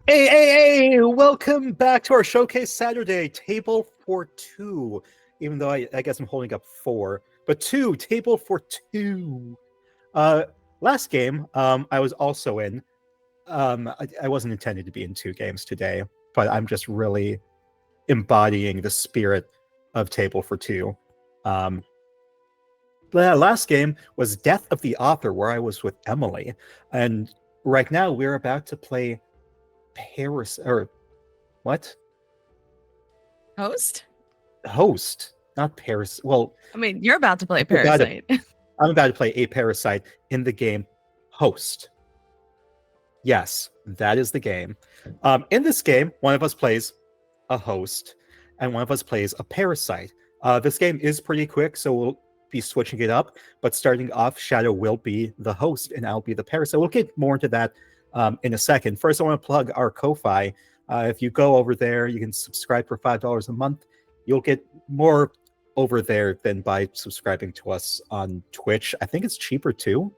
Hey, welcome back to our Showcase Saturday, Table for Two. Even though I guess I'm holding up four, but two, Table for Two. Last game, I was also in. I wasn't intended to be in two games today, but I'm just really embodying the spirit of Table for Two. The last game was Death of the Author, where I was with Emily, and right now we're about to play Paris or what? Host? Host, not Paris. Well, I mean, you're about to play I'm about to, Parasite. I'm about to play a parasite in the game Host. Yes, that is the game. In this game, one of us plays a host, and one of us plays a parasite. This game is pretty quick, so we'll be switching it up. But starting off, Shadow will be the host, and I'll be the parasite. We'll get more into that in a second. First, I want to plug our Ko-Fi. If you go over there, you can subscribe for $5 a month. You'll get more over there than by subscribing to us on Twitch. I think it's cheaper too.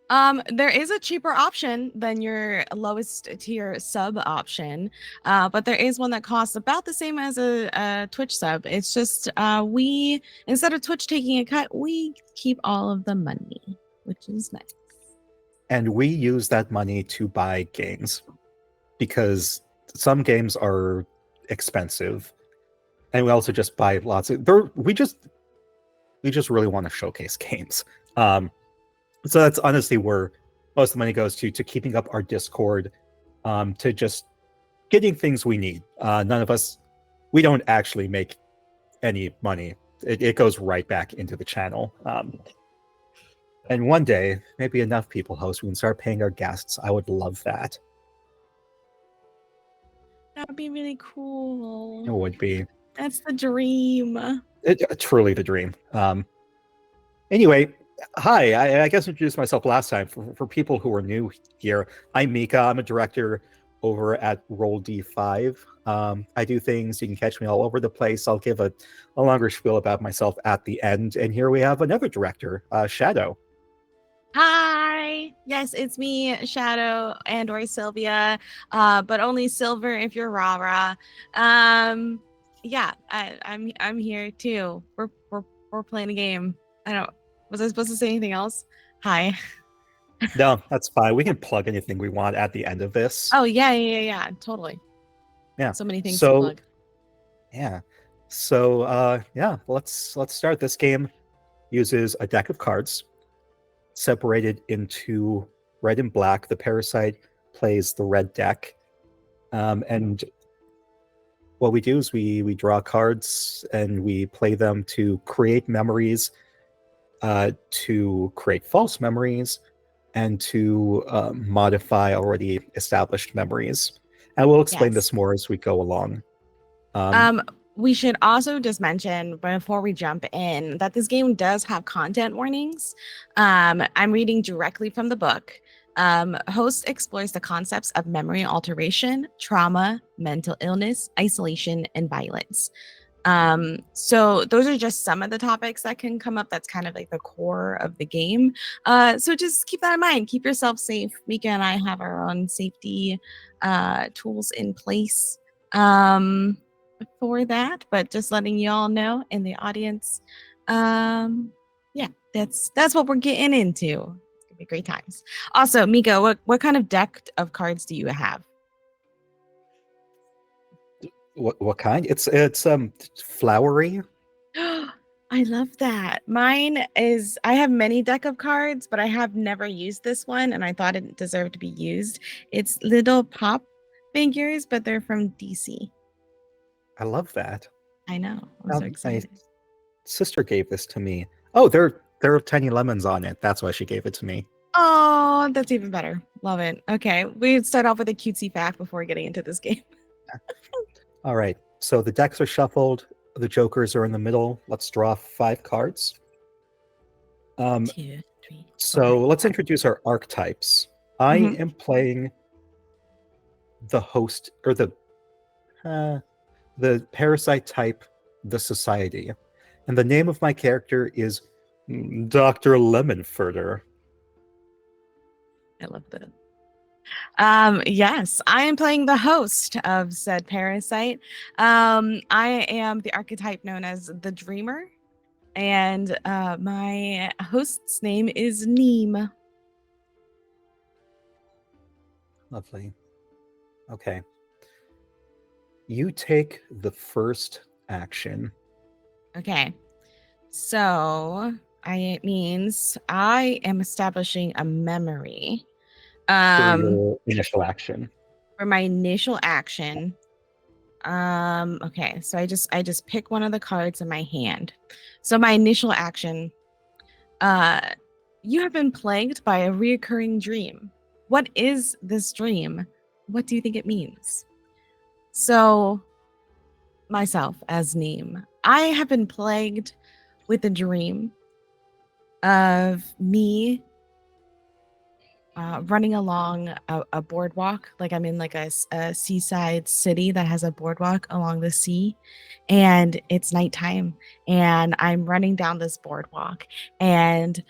There is a cheaper option than your lowest tier sub option, but there is one that costs about the same as a Twitch sub. It's just we instead of Twitch taking a cut, we keep all of the money, which is nice. And we use that money to buy games because some games are expensive, and we also just buy lots of. We just really want to showcase games. So that's honestly where most of the money goes to keeping up our Discord, to just getting things we need. None of us, we don't actually make any money. It goes right back into the channel. And one day, maybe enough people host, we can start paying our guests. I would love that. That would be really cool. It would be. That's the dream. Truly the dream. Anyway, hi, I guess I introduced myself last time. For people who are new here, I'm Mika. I'm a director over at RD5. I do things. You can catch me all over the place. I'll give a longer spiel about myself at the end. And here we have another director, Shadow. Hi. Yes, it's me, Shadow and or Silvia, but only Silver if you're rah-rah. Yeah, I'm here too. We're playing a game. Was I supposed to say anything else? Hi. No, that's fine. We can plug anything we want at the end of this. Oh yeah, totally. Yeah. So many things to plug. Yeah. So yeah, let's start. This game uses a deck of cards separated into red and black. The parasite plays the red deck. And what we do is we draw cards and we play them to create memories, to create false memories, and to modify already established memories. And we'll explain this more as we go along. We should also just mention before we jump in that this game does have content warnings. I'm reading directly from the book. Host explores the concepts of memory alteration, trauma, mental illness, isolation, and violence. So those are just some of the topics that can come up. That's kind of like the core of the game. So just keep that in mind. Keep yourself safe. Mika and I have our own safety tools in place for that, but just letting you all know in the audience. Yeah, that's what we're getting into. It's gonna be great times. Also, Mika, what kind of deck of cards do you have? What kind? It's flowery. I love that. Mine is, I have many deck of cards, but I have never used this one, and I thought it deserved to be used. It's little pop figures, but they're from DC. I love that. I know. I'm so excited. My sister gave this to me. Oh, there are tiny lemons on it. That's why she gave it to me. Oh, that's even better. Love it. Okay, we start off with a cutesy fact before getting into this game. All right. So the decks are shuffled. The jokers are in the middle. Let's draw 5 cards. 2, 3. So let's introduce our archetypes. I am playing the host, or the parasite type, the society. And the name of my character is Dr. Lemonfurter. I love that. Yes, I am playing the host of said parasite. I am the archetype known as the dreamer, and my host's name is Neem. Lovely. Okay. You take the first action. Okay, so it means I am establishing a memory. For your initial action. For my initial action. Okay, so I just pick one of the cards in my hand. So my initial action, uh, you have been plagued by a reoccurring dream. What is this dream? What do you think it means? So, myself as Neem, I have been plagued with a dream of me running along a boardwalk. Like I'm in like a seaside city that has a boardwalk along the sea, and it's nighttime, and I'm running down this boardwalk, and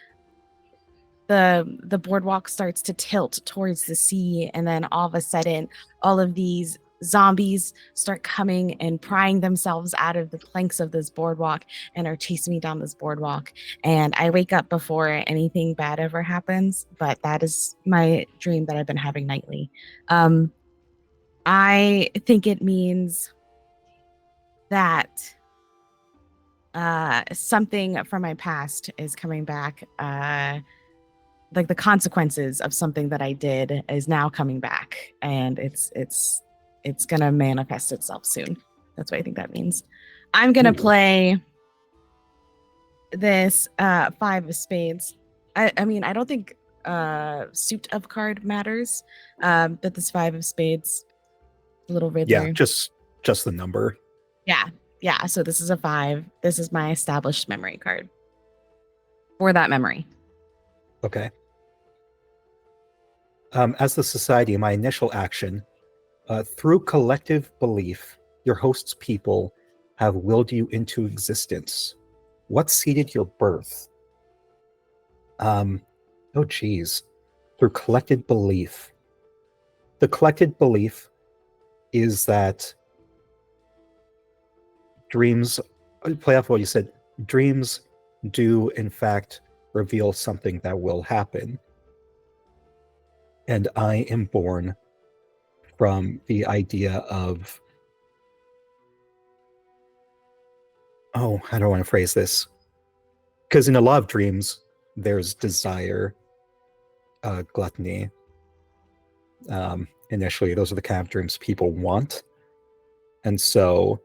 the boardwalk starts to tilt towards the sea, and then all of a sudden all of these zombies start coming and prying themselves out of the planks of this boardwalk and are chasing me down this boardwalk, and I wake up before anything bad ever happens. But that is my dream that I've been having nightly. I think it means that something from my past is coming back. Like the consequences of something that I did is now coming back, and it's gonna manifest itself soon. That's what I think that means. I'm gonna play this five of spades. I mean, I don't think suit of card matters, but this five of spades, little Riddler. Yeah, just the number. Yeah. So this is a 5. This is my established memory card for that memory. Okay. As the society, my initial action, through collective belief, your host's people have willed you into existence. What seeded your birth? Oh, geez. Through collected belief. The collected belief is that dreams, play off what you said, dreams do, in fact, reveal something that will happen. And I am born from the idea of, oh, how do I want to phrase this? Because in a lot of dreams, there's desire, gluttony. Initially, those are the kind of dreams people want. And so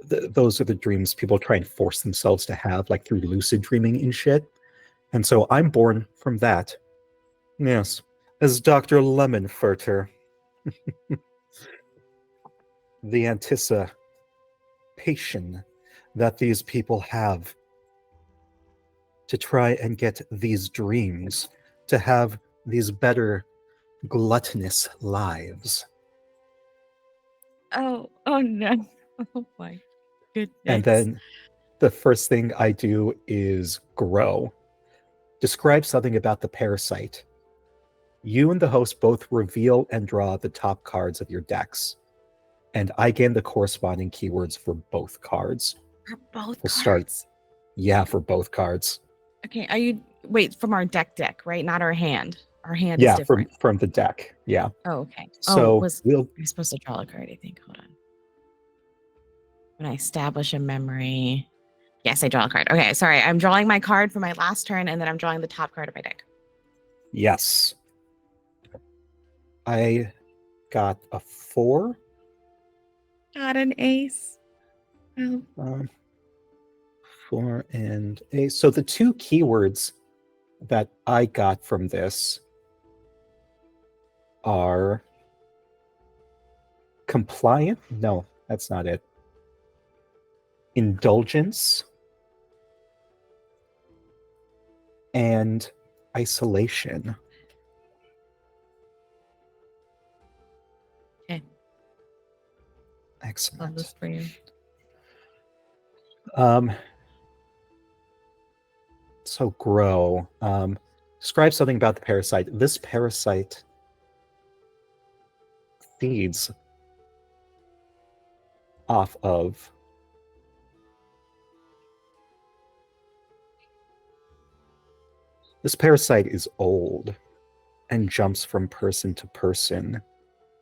those are the dreams people try and force themselves to have, like through lucid dreaming and shit. And so I'm born from that. Yes, as Dr. Lemonfurter. The anticipation that these people have to try and get these dreams, to have these better gluttonous lives. Oh no. Oh my goodness. And then the first thing I do is grow. Describe something about the parasite. You and the host both reveal and draw the top cards of your decks, and I gain the corresponding keywords for both cards. For both We'll cards? start. Yeah, for both cards. Okay, are you wait from our deck, right? Not our hand. Our hand Yeah, is different. from the deck. Yeah. Oh, okay. So you're supposed to draw a card, I think. Hold on. When I establish a memory. Yes, I draw a card. Okay, sorry. I'm drawing my card for my last turn, and then I'm drawing the top card of my deck. Yes. I got a 4. Got an ace. Oh. 4 and ace. So the two keywords that I got from this are compliant. No, that's not it. Indulgence and isolation. Okay. Excellent. Love this for you. So grow. Describe something about the parasite. This parasite seeds off of. This parasite is old and jumps from person to person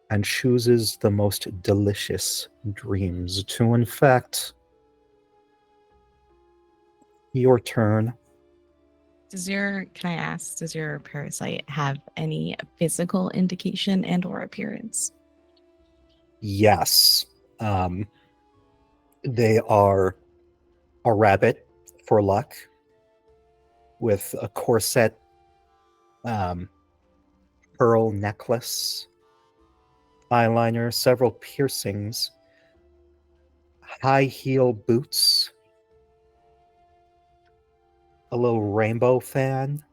and chooses the most delicious dreams to infect. Your turn. Can I ask, does your parasite have any physical indication and or appearance? Yes. They are a rabbit for luck with a corset, pearl necklace, eyeliner, several piercings, high heel boots, a little rainbow fan.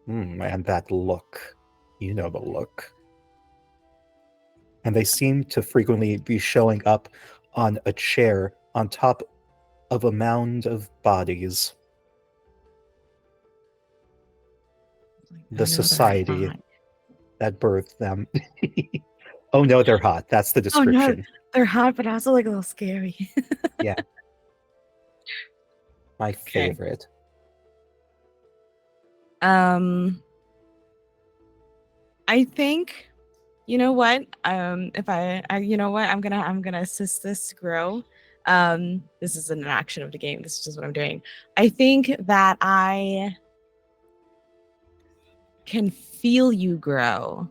And that look. You know the look. And they seem to frequently be showing up on a chair on top of a mound of bodies. The society that birthed them. Oh no, they're hot. That's the description. Oh no, they're hot, but also like a little scary. Yeah. My favorite. I think, you know what? If you know what, I'm gonna assist this grow. This isn't an action of the game. This is just what I'm doing. I think that I can feel you grow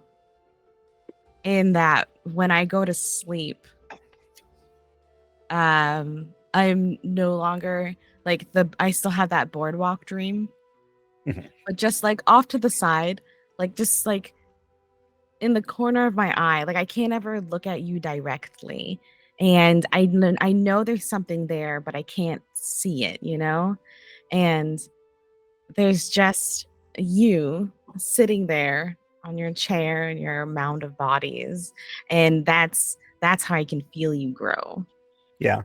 in that when I go to sleep, I'm no longer like I still have that boardwalk dream, but just like off to the side, like just like in the corner of my eye, like I can't ever look at you directly, and I know there's something there, but I can't see it, you know, and there's just you sitting there on your chair and your mound of bodies, and that's how I can feel you grow. Yeah.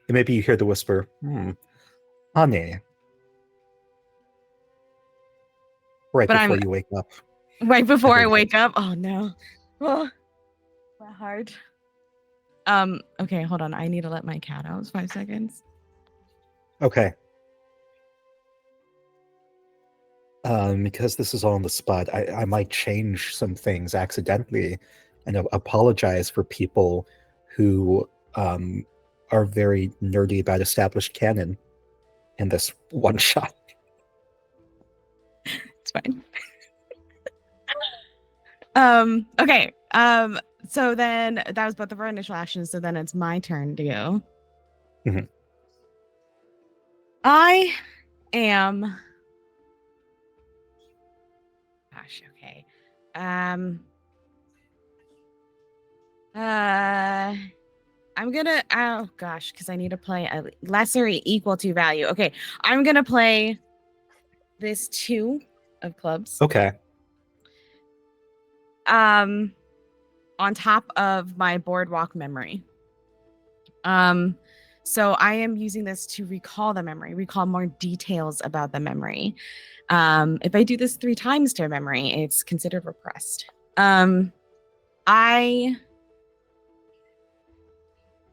And maybe you hear the whisper, honey. Right But before you wake up. Right before I wake up? Oh no. Oh, my heart. Okay, hold on. I need to let my cat out. 5 seconds. Okay. Because this is all on the spot, I might change some things accidentally and apologize for people who are very nerdy about established canon in this one shot. It's fine. Okay. So then that was both of our initial actions. So then it's my turn to go. Mm-hmm. I am. Gosh. Okay. I'm gonna. Oh gosh, because I need to play a lesser equal to value. Okay, I'm gonna play this 2 of clubs. Okay. On top of my boardwalk memory. So I am using this to recall the memory, recall more details about the memory. If I do this 3 times to a memory, it's considered repressed.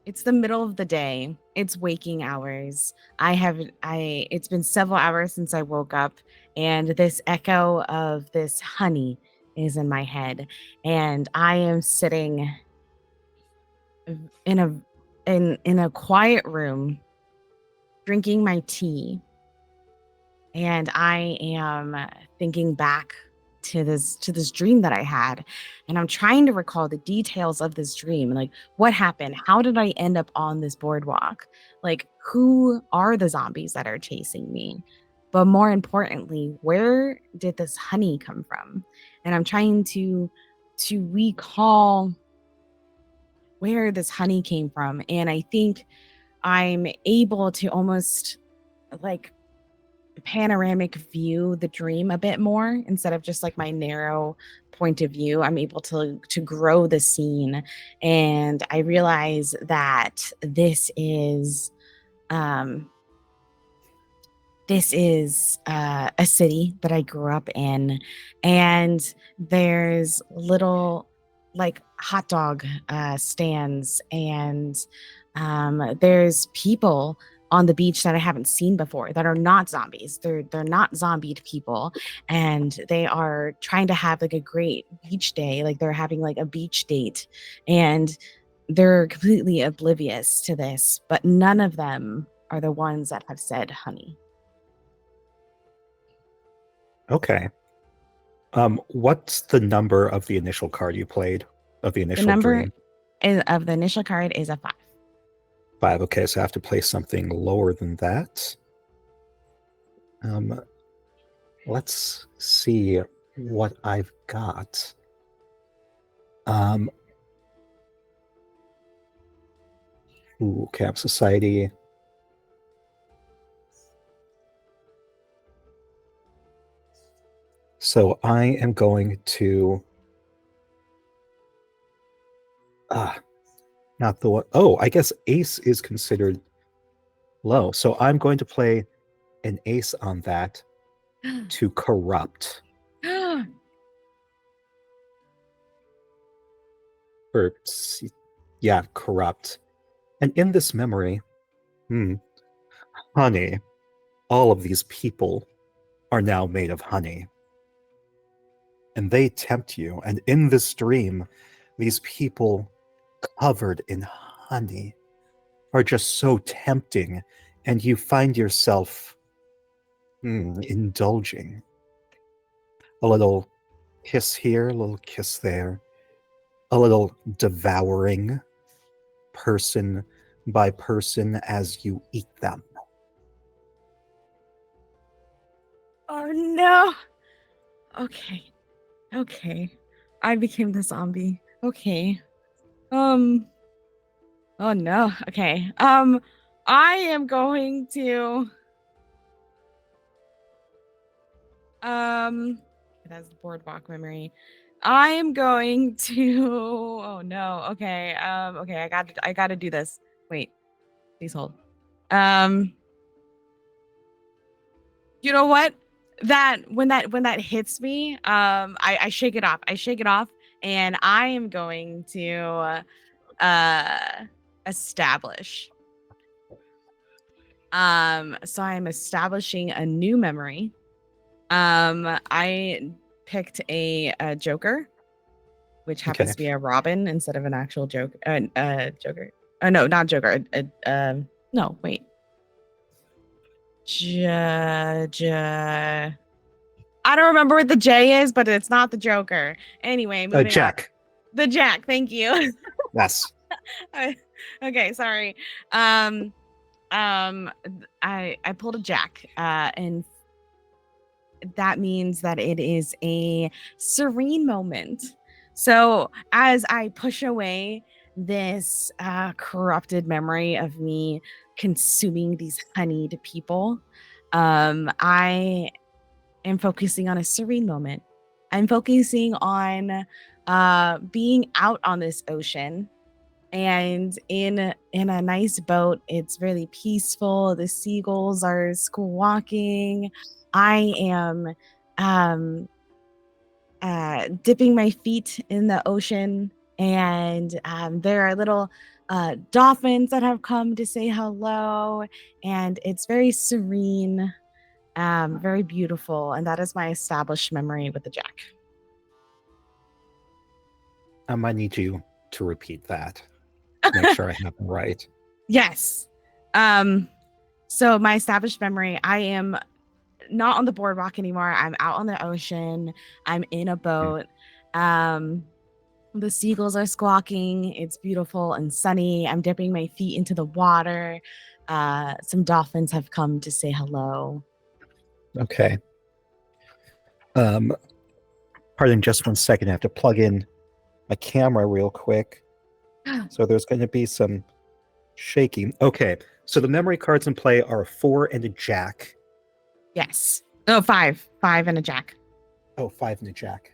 It's the middle of the day. It's waking hours. It's been several hours since I woke up, and this echo of this honey is in my head, and I am sitting in a quiet room drinking my tea, and I am thinking back to this dream that I had, and I'm trying to recall the details of this dream, like what happened, how did I end up on this boardwalk, like who are the zombies that are chasing me, but more importantly, where did this honey come from? And I'm trying to recall where this honey came from, and I think I'm able to almost like panoramic view the dream a bit more instead of just like my narrow point of view. I'm able to grow the scene, and I realize that this is a city that I grew up in, and there's little like hot dog stands, and there's people on the beach that I haven't seen before that are not zombies. They're not zombied people, and they are trying to have like a great beach day. Like they're having like a beach date, and they're completely oblivious to this. But none of them are the ones that have said honey. Okay. What's the number of the initial card you played of the The initial number dream? of the initial card is a 5. 5. Okay, so I have to play something lower than that. Let's see what I've got. Camp Society. So I am going to not the one. Oh, I guess ace is considered low. So I'm going to play an ace on that to corrupt. Or yeah, corrupt. And in this memory, honey, all of these people are now made of honey. And they tempt you. And in this dream, these people covered in honey are just so tempting. And you find yourself indulging. A little kiss here, a little kiss there, a little devouring person by person as you eat them. Oh no. Okay. I became the zombie. Okay. Oh no. Okay. I am going to that's the boardwalk memory. I am going to oh no. Okay. Okay, I got to do this. Wait. Please hold. You know what? That when that hits me, I shake it off. I shake it off, and I am going to establish. So I'm establishing a new memory. I picked a Joker, which happens Okay. to be a Robin instead of an actual joke. Joker. No, not Joker. No, wait. I don't remember what the J is, but it's not the Joker. Anyway, moving on. Jack. The Jack. Thank you. Yes. Okay, sorry. I pulled a Jack, and that means that it is a serene moment. So as I push away this corrupted memory of me consuming these honeyed people, I am focusing on a serene moment. I'm focusing on being out on this ocean and in a nice boat. It's really peaceful. The seagulls are squawking. I am dipping my feet in the ocean, and there are little dolphins that have come to say hello, and it's very serene, very beautiful, and that is my established memory with the Jack. I might need you to repeat that to make sure I have it right. Yes. So my established memory, I am not on the boardwalk anymore. I'm out on the ocean. I'm in a boat. The seagulls are squawking. It's beautiful and sunny. I'm dipping my feet into the water. Some dolphins have come to say hello. Okay. Pardon just 1 second. I have to plug in my camera real quick. So there's going to be some shaking. Okay. So the memory cards in play are a 4 and a Jack. Yes. Oh, 5. 5 and a Jack. Oh, 5 and a Jack.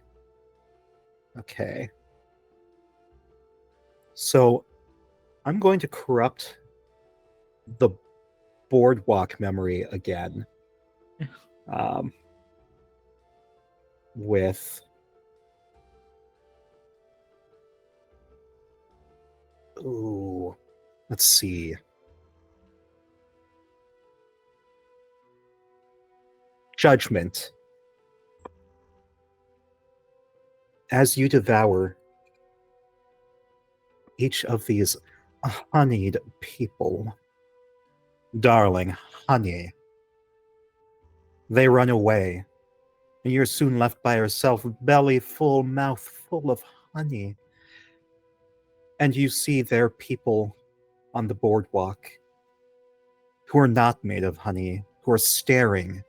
Okay. So I'm going to corrupt the boardwalk memory again. With Ooh. Let's see. Judgment. As you devour each of these honeyed people, darling honey, they run away, and you're soon left by yourself, belly full, mouth full of honey. And you see their people on the boardwalk who are not made of honey, who are staring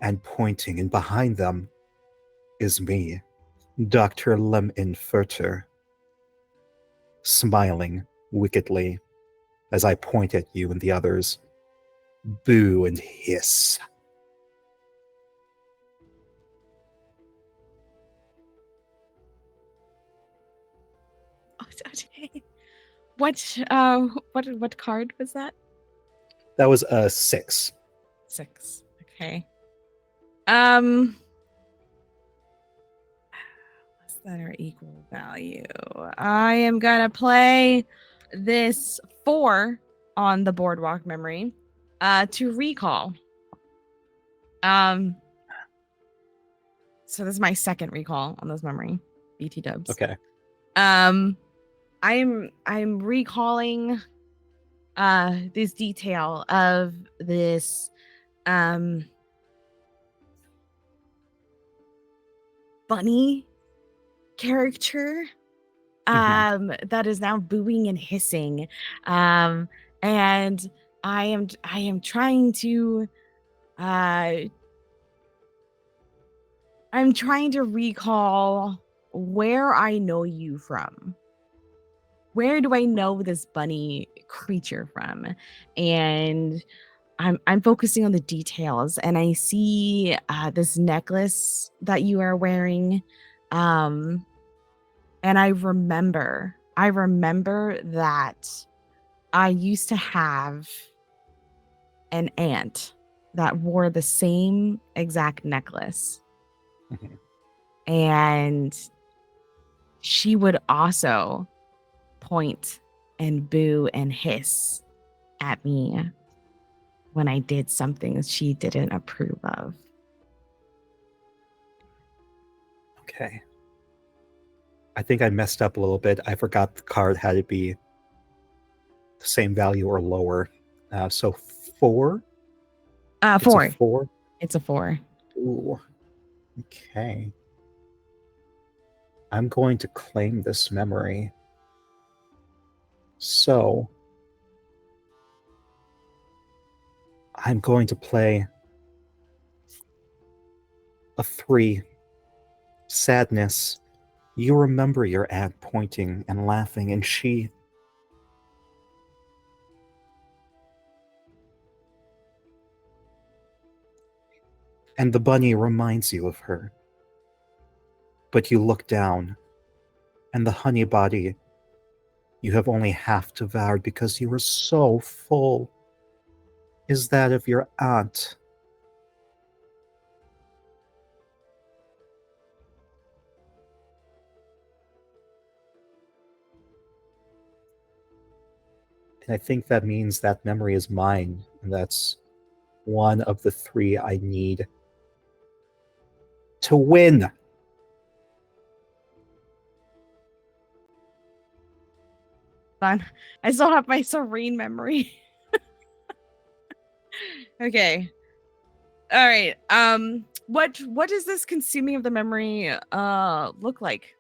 and pointing, and behind them is me, Dr. Leminferter, smiling wickedly as I point at you and the others. Boo and hiss. Okay. What card was that? That was a 6. 6. Okay. Less than or equal value. I am gonna play this 4 on the boardwalk memory to recall. So this is my second recall on this memory. BT dubs. Okay. I'm recalling this detail of this bunny character that is now booing and hissing, and I am trying to I'm trying to recall where I know you from. Where do I know this bunny creature from? And I'm focusing on the details, and I see this necklace that you are wearing, and I remember that I used to have an aunt that wore the same exact necklace, and she would also point and boo and hiss at me when I did something she didn't approve of. Okay. I think I messed up a little bit. I forgot the card had to be the same value or lower. So 4? 4. It's a 4? It's a 4. Ooh. Okay. I'm going to claim this memory. So I'm going to play a 3. Sadness. You remember your aunt pointing and laughing, and she... And the bunny reminds you of her. But you look down, and the honey body you have only half devoured because you were so full is that of your aunt. And I think that means that memory is mine, and that's one of the 3 I need to win. Fun. I still have my serene memory. Okay. All right. What does this consuming of the memory look like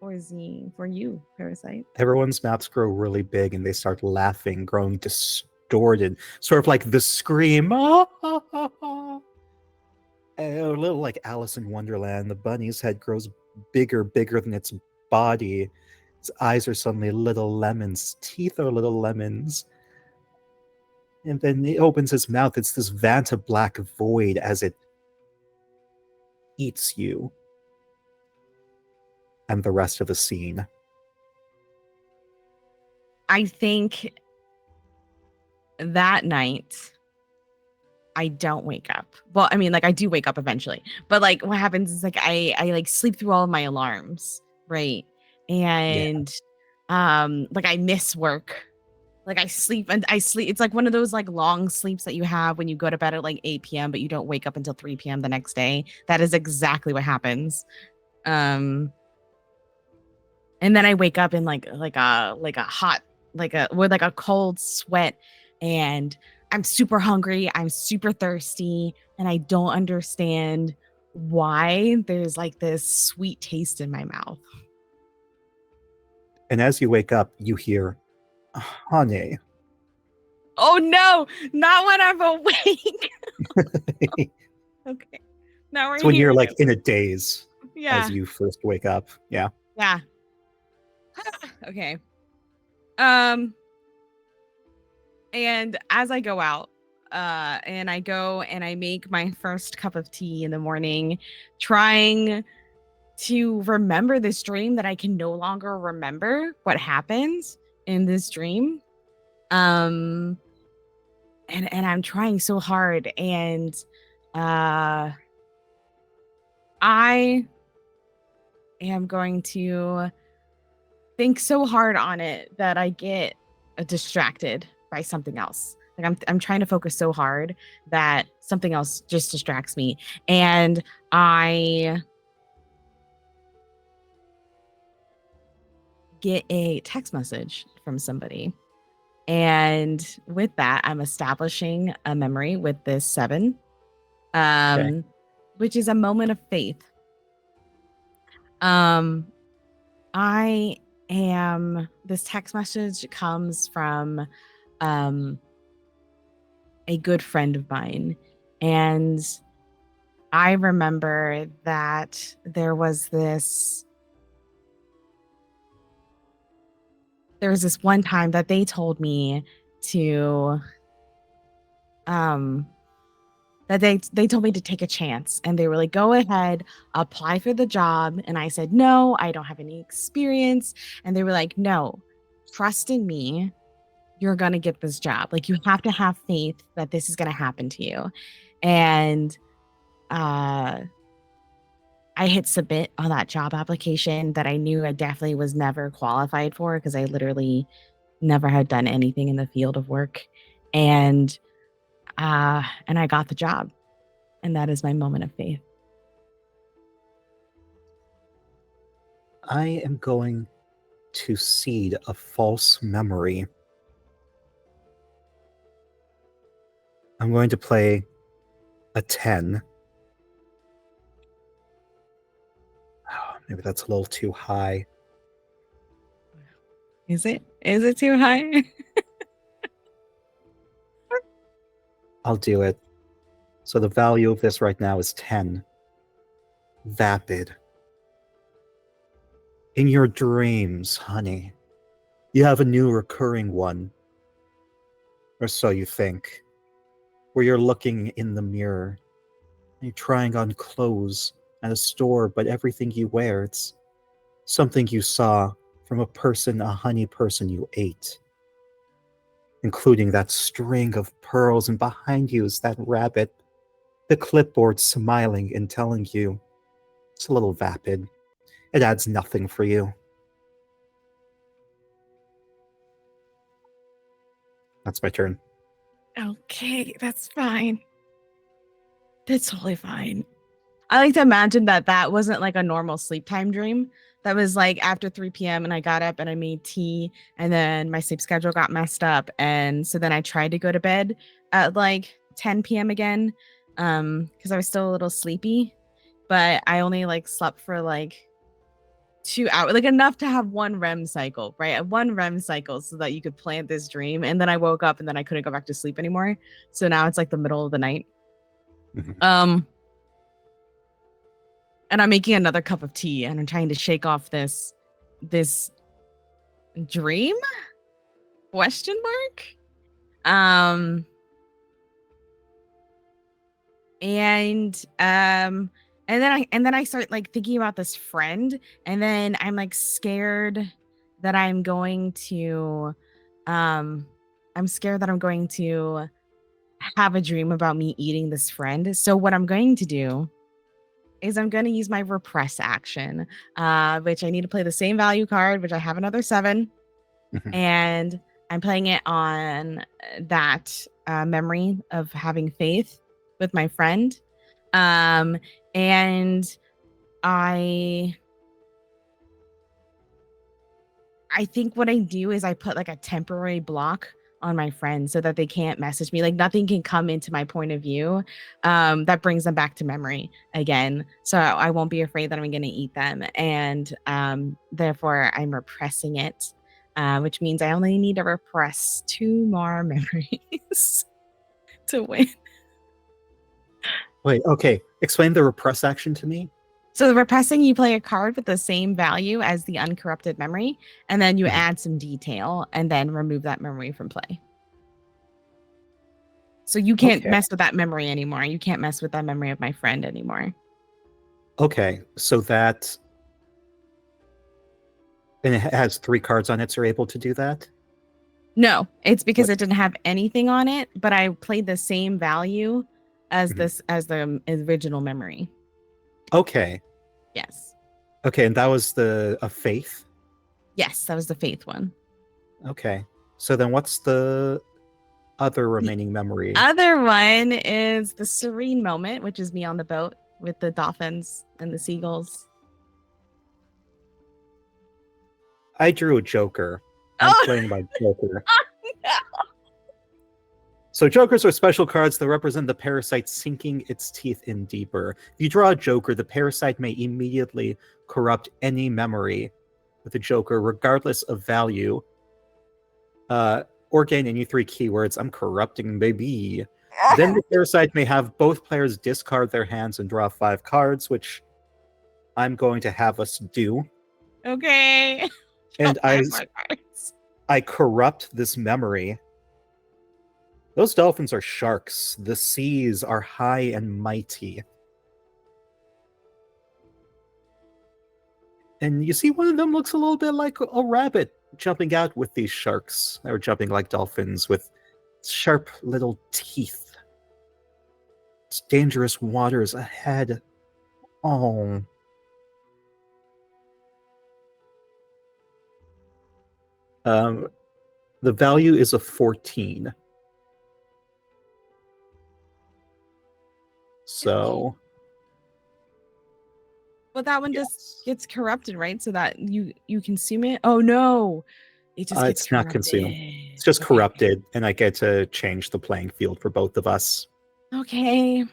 for you, Parasite? Everyone's mouths grow really big and they start laughing, growing distorted, sort of like the scream. Ah, ah, ah, ah. And a little like Alice in Wonderland. The bunny's head grows bigger than its body. Its eyes are suddenly little lemons. Teeth are little lemons. And then it opens its mouth. It's this Vanta black void as it eats you. And the rest of the scene. I think that night I don't wake up. Well, I mean, like I do wake up eventually, but like what happens is like I like sleep through all of my alarms, right? And Like I miss work. Like I sleep. It's like one of those like long sleeps that you have when you go to bed at like 8 p.m. but you don't wake up until 3 p.m. the next day. That is exactly what happens. Um and then I wake up in like a hot, like a with like a cold sweat, and I'm super hungry, I'm super thirsty, and I don't understand why there's like this sweet taste in my mouth. And as you wake up, you hear, honey. Oh no, not when I'm awake. Okay. Now we're So when you're hearing like it. in a daze as Yeah. you first wake up. Yeah. Yeah. Okay. Um and as I go out, and I go and I make my first cup of tea in the morning, trying to remember this dream that I can no longer remember what happened in this dream. Um and I'm trying so hard, and uh I am going to think so hard on it that I get distracted by something else. Like I'm trying to focus so hard that something else just distracts me, and I get a text message from somebody. And with that, I'm establishing a memory with this 7, Okay. which is a moment of faith. Um, I am. This text message comes from um, a good friend of mine, and I remember that there was this one time that they told me to um that they told me to take a chance, and they were like, go ahead, apply for the job. And I said, no, I don't have any experience. And they were like, no, trust in me, you're gonna get this job. Like, you have to have faith that this is gonna happen to you. And uh I hit submit on that job application that I knew I definitely was never qualified for, because I literally never had done anything in the field of work. And and I got the job. And that is my moment of faith. I am going to seed a false memory. I'm going to play a 10. Oh, maybe that's a little too high. Is it? Is it too high? I'll do it. So the value of this right now is 10. Vapid. In your dreams, honey, you have a new recurring one. Or so you think. Where you're looking in the mirror. And you're trying on clothes at a store, but everything you wear, it's something you saw from a honey person you ate. Including that string of pearls, and behind you is that rabbit. The clipboard smiling and telling you it's a little vapid. It adds nothing for you. That's my turn. Okay, that's fine. That's totally fine. I like to imagine that that wasn't like a normal sleep time dream. That was like after 3 p.m. and I got up and I made tea, and then my sleep schedule got messed up. And so then I tried to go to bed at like 10 p.m. again, because I was still a little sleepy, but I only like slept for like 2 hours, like enough to have one REM cycle, right? One REM cycle so that you could plant this dream. And then I woke up and then I couldn't go back to sleep anymore. So now it's like the middle of the night. Mhm. And I'm making another cup of tea and I'm trying to shake off this dream? Question mark? Um and then I start like thinking about this friend, and then I'm like scared that I'm scared that I'm going to have a dream about me eating this friend. So what I'm going to do is I'm going to use my repress action, which I need to play the same value card, which I have another 7. Mhm. and I'm playing it on that memory of having faith with my friend. And I think what I do is I put like a temporary block on my friends so that they can't message me. Like nothing can come into my point of view that brings them back to memory again. So I won't be afraid that I'm going to eat them. And therefore, I'm repressing it, which means I only need to repress 2 more memories to win. Wait, okay. Explain the repress action to me. So the repressing, you play a card with the same value as the uncorrupted memory, and then you Mhm. add some detail and then remove that memory from play. So you can't Okay. mess with that memory anymore. You can't mess with that memory of my friend anymore. Okay. So that. And it has 3 cards on it, so you're able to do that? No, it's because What? it didn't have anything on it, but I played the same value as Mhm. as the original memory. Okay. Yes. Okay, and that was a faith? Yes, that was the faith one. Okay. So then what's the other The remaining memory? other one is the serene moment, which is me on the boat with the dolphins and the seagulls. I drew a Joker. I'm Oh, playing my Joker. no. So Jokers are special cards that represent the parasite sinking its teeth in deeper. If you draw a Joker, the parasite may immediately corrupt any memory with the Joker, regardless of value, or gain any 3 keywords. I'm corrupting, baby. Then the parasite may have both players discard their hands and draw 5 cards, which I'm going to have us do. Okay. And Draw 5 more cards. I corrupt this memory. Those dolphins are sharks. The seas are high and mighty. And you see, one of them looks a little bit like a rabbit jumping out with these sharks. They were jumping like dolphins with sharp little teeth. It's dangerous waters ahead. Oh. Um, the value is a 14. So, Well, that one just yes. gets corrupted, right? So that you consume it. Oh no, it just gets It's not consumed. corrupted. It's just Okay. corrupted, and I get to change the playing field for both of us. Okay.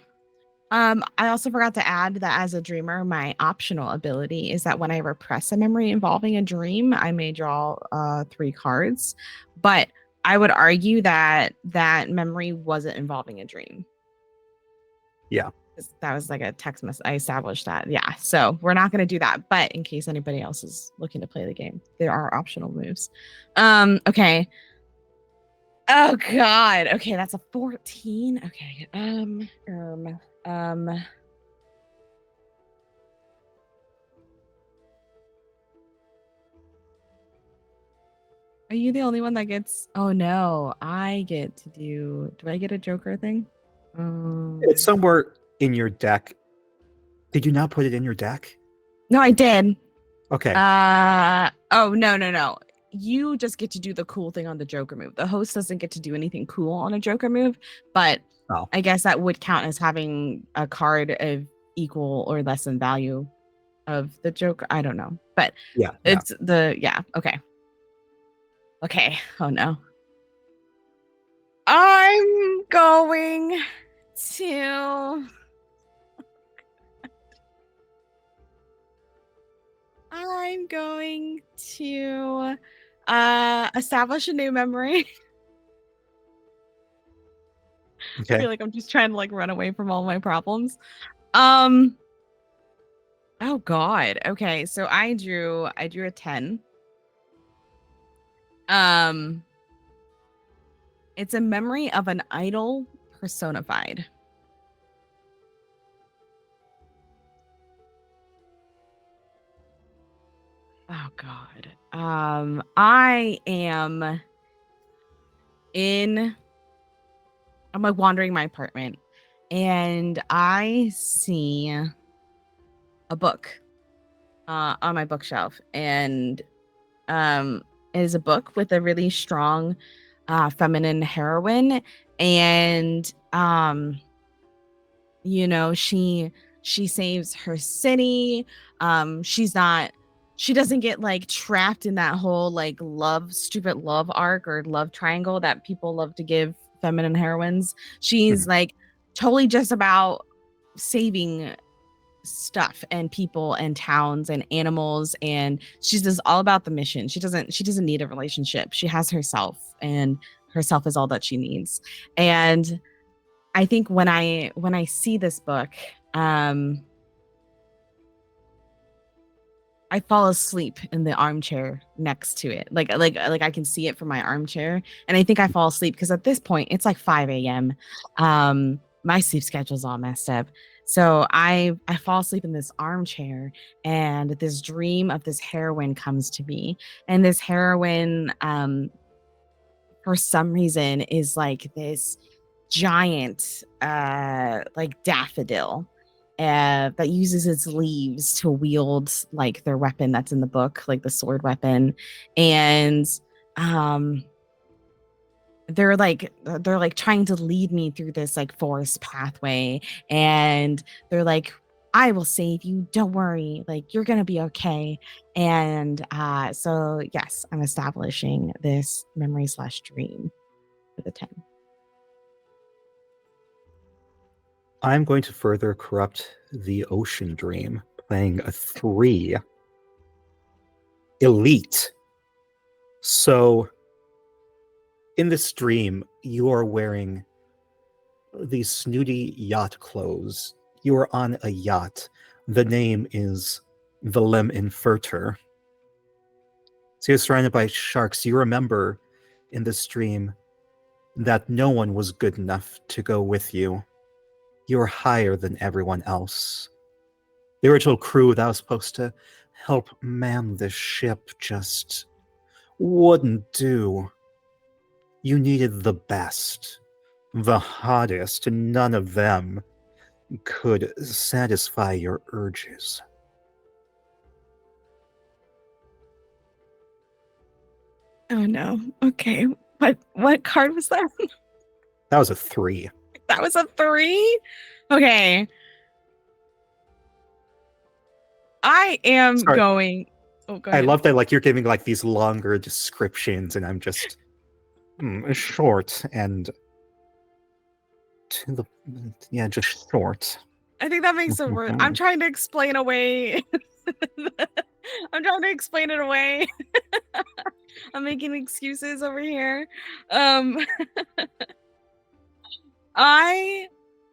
I also forgot to add that as a dreamer, my optional ability is that when I repress a memory involving a dream, I may draw 3 cards. But I would argue that that memory wasn't involving a dream. Yeah. That was like a text message. I established that. Yeah. So we're not going to do that. But in case anybody else is looking to play the game, there are optional moves. Okay. Oh God. Okay, that's a 14. Okay. Um. Are you the only one that gets? Oh no, I get to do. Do I get a Joker thing? It's somewhere in your deck. Did you not put it in your deck? No, I did. Okay. Oh no. You just get to do the cool thing on the Joker move. The host doesn't get to do anything cool on a Joker move, but Oh, I guess that would count as having a card of equal or less than value of the Joker. I don't know, but yeah, yeah. it's the yeah. Okay. Okay. Oh no. I'm going to. I'm going to establish a new memory. I Okay. feel like I'm just trying to like run away from all my problems. Um oh god. Okay, so I drew a 10. Um it's a memory of an idol personified. Oh god. I am in I'm like wandering my apartment and I see a book on my bookshelf and um is a book with a really strong feminine heroine, and she saves her city. She doesn't get like trapped in that whole like stupid love arc or love triangle that people love to give feminine heroines. She's like totally just about saving stuff and people and towns and animals, and she's just all about the mission. She doesn't need a relationship. She has herself, and herself is all that she needs. And I think when I see this book, I fall asleep in the armchair next to it. Like I can see it from my armchair, and I think I fall asleep because at this point it's like 5 a.m. My sleep schedule's all messed up. So I fall asleep in this armchair, and this dream of this heroine comes to me. And this heroine, for some reason, is like this giant like daffodil that uses its leaves to wield like their weapon that's in the book, like the sword weapon. And they're like trying to lead me through this like forest pathway, and they're like, I will save you, don't worry, like you're gonna be okay. And so yes, I'm establishing this memory/dream for the 10. I'm going to further corrupt the ocean dream, playing a 3. Elite. So, in this dream, you are wearing these snooty yacht clothes. You are on a yacht. The name is the Lem Inferter. So you're surrounded by sharks. You remember in this dream that no one was good enough to go with you. You're higher than everyone else. The original crew that was supposed to help man this ship just wouldn't do. You needed the best, the hottest, and none of them could satisfy your urges. Oh no. Okay. What card was that? That was a 3. That was a 3? Okay. I am Sorry. going. Oh, go I ahead. love that like you're giving like these longer descriptions, and I'm just short and to the just short. I think that makes it worse. I'm trying to explain away. I'm trying to explain it away. I'm making excuses over here. I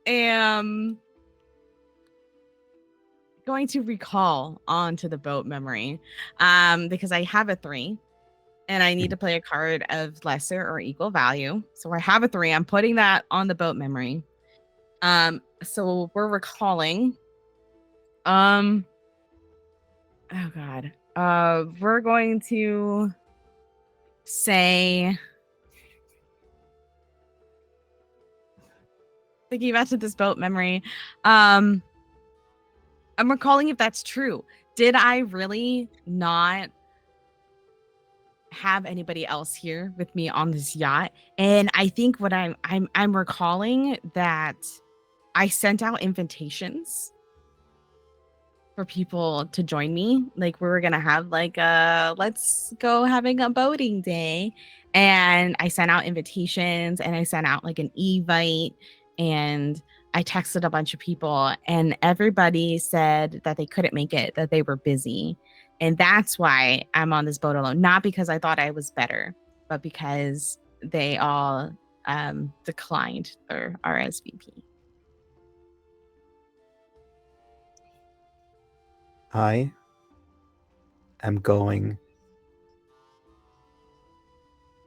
am going to recall onto the boat memory because I have a 3 and I need to play a card of lesser or equal value. So I have a 3. I'm putting that on the boat memory. So we're recalling. Oh God. We're going to say, thinking back to this boat memory, I'm recalling if that's true. Did I really not have anybody else here with me on this yacht? And I think what I'm recalling that I sent out invitations for people to join me. Like we were gonna have like let's go having a boating day. And I sent out invitations, and I sent out like an evite, and I texted a bunch of people, and everybody said that they couldn't make it, that they were busy. And that's why I'm on this boat alone. Not because I thought I was better, but because they all declined their RSVP. I am going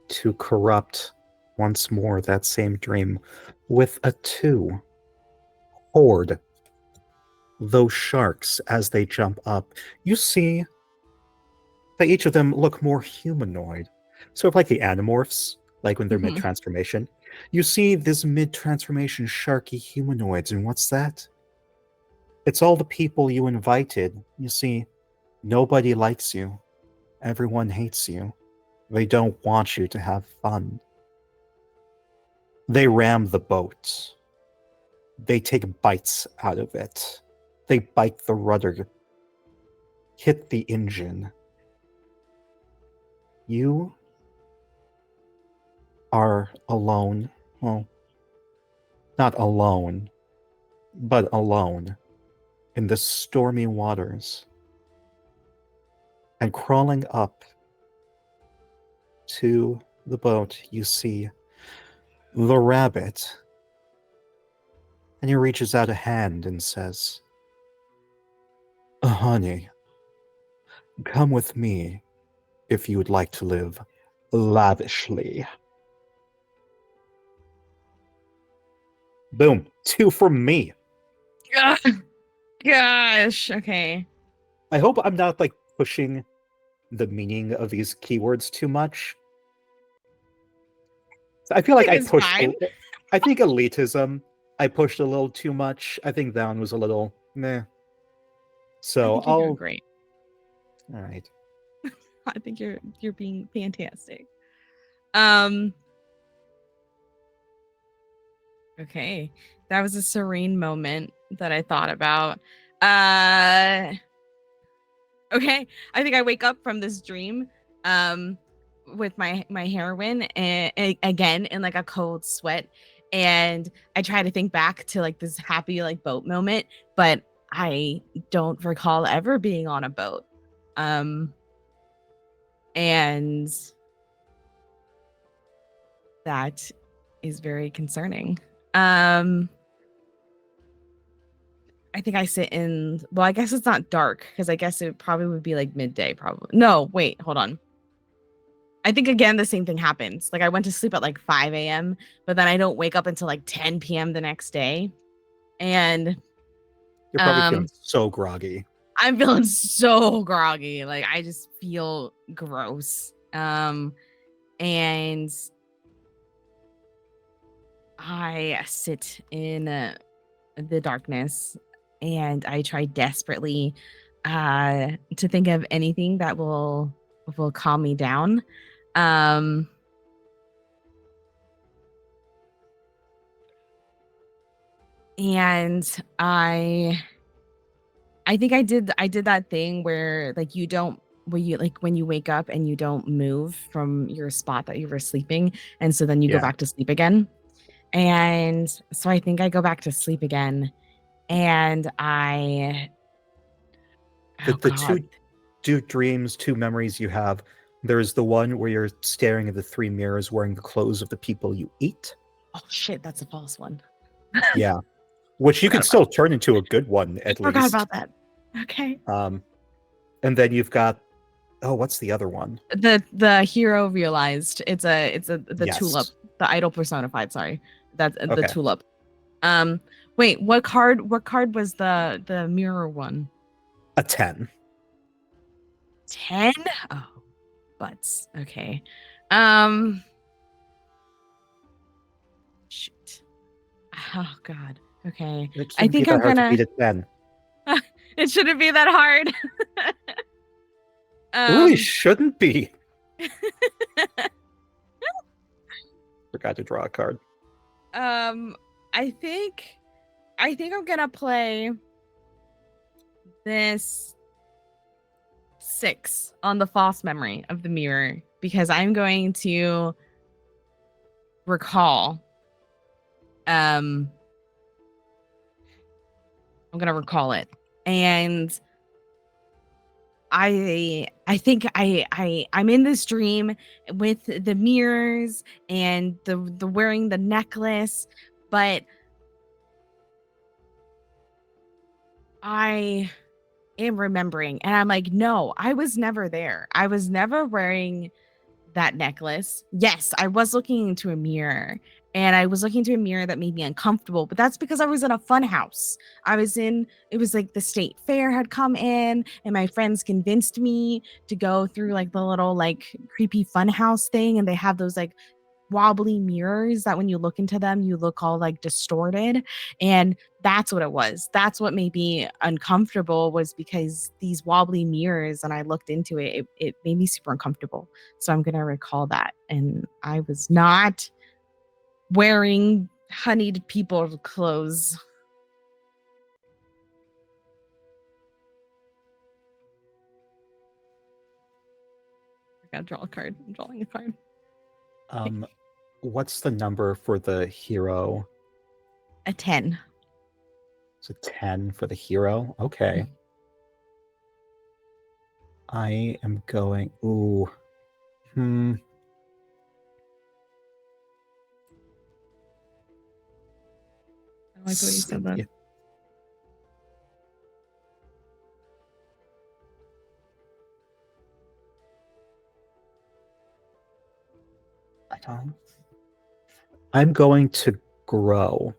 to corrupt once more that same dream with a 2. Horde. Those sharks, as they jump up, you see that each of them look more humanoid. Sort of like the Animorphs, like when they're mid-transformation. You see this mid-transformation sharky humanoids, and what's that? It's all the people you invited. You see, nobody likes you. Everyone hates you. They don't want you to have fun. They ram the boat. They take bites out of it. They bite the rudder, hit the engine. You are alone. Well, not alone, but alone in the stormy waters. And crawling up to the boat, you see the rabbit. And he reaches out a hand and says, Honey, come with me if you would like to live lavishly. Boom. 2 from me. Ugh, gosh. Okay. I hope I'm not like pushing the meaning of these keywords too much. I feel like I it's pushed. fine. I think elitism, I pushed a little too much. I think that one was a little meh. I So think you're doing I'll. great. All right. I think you're being fantastic. Okay. That was a serene moment that I thought about. Okay. I think I wake up from this dream with my heroine and again in like a cold sweat, and I try to think back to like this happy like boat moment, but I don't recall ever being on a boat. And that is very concerning. I think I sit in, well, I guess it's not dark because I guess it probably would be like midday, probably. No, wait, hold on. I think again the same thing happens. Like I went to sleep at like 5 a.m., but then I don't wake up until like 10 p.m. the next day. And You're probably feeling so groggy. I'm feeling so groggy. Like I just feel gross. And I sit in the darkness and I try desperately to think of anything that will calm me down. And I think I did that thing where like you don't, where you like when you wake up and you don't move from your spot that you were sleeping, and so then you go back to sleep again. And so I think I go back to sleep again, and I The two dreams, two memories you have. There's the one where you're staring at the 3 mirrors wearing the clothes of the people you eat. Oh shit, that's a false one. Yeah. Which you can still turn into a good one, at least. I forgot about that. Okay. And then you've got, oh, what's the other one? The hero realized it's the Yes. tulip, the idol personified. Sorry, that's the Okay. tulip. Wait, what card was the mirror one? A 10. 10? Oh, butts. Okay. Shoot. Oh God. Okay. I think I'm gonna beat a 10. It shouldn't be that hard. It really shouldn't be. Forgot to draw a card. I think I'm gonna play this 6 on the false memory of the mirror because I'm going to recall. I'm gonna recall it, and I think I'm in this dream with the mirrors and the wearing the necklace, but I am remembering, and I'm like, no, I was never there. I was never wearing that necklace. Yes, I was looking into a mirror, and I was looking into a mirror that made me uncomfortable, but that's because I was in a fun house. It was like the state fair had come in, and my friends convinced me to go through like the little like creepy fun house thing, and they have those like wobbly mirrors that when you look into them, you look all like distorted. And that's what it was. That's what made me uncomfortable, was because these wobbly mirrors, and I looked into it, it made me super uncomfortable. So I'm going to recall that. And I was not wearing honeyed people clothes. I gotta draw a card. I'm drawing a card. What's the number for the hero? A 10. It's a 10 for the hero. Okay. I am going. Ooh. I don't like what you said that. I'm going to grow.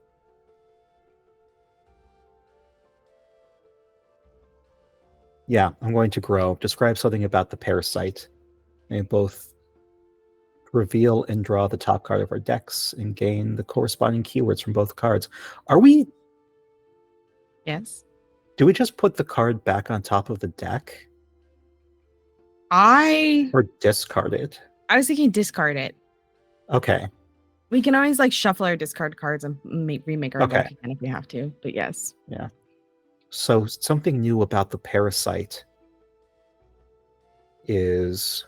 Yeah, I'm going to grow. Describe something about the parasite. They both reveal and draw the top card of our decks and gain the corresponding keywords from both cards. Are we? Yes. Do we just put the card back on top of the deck? Or discard it? I was thinking discard it. Okay. We can always like shuffle our discard cards and remake our deck again if we have to. But yes. Yeah. So something new about the parasite is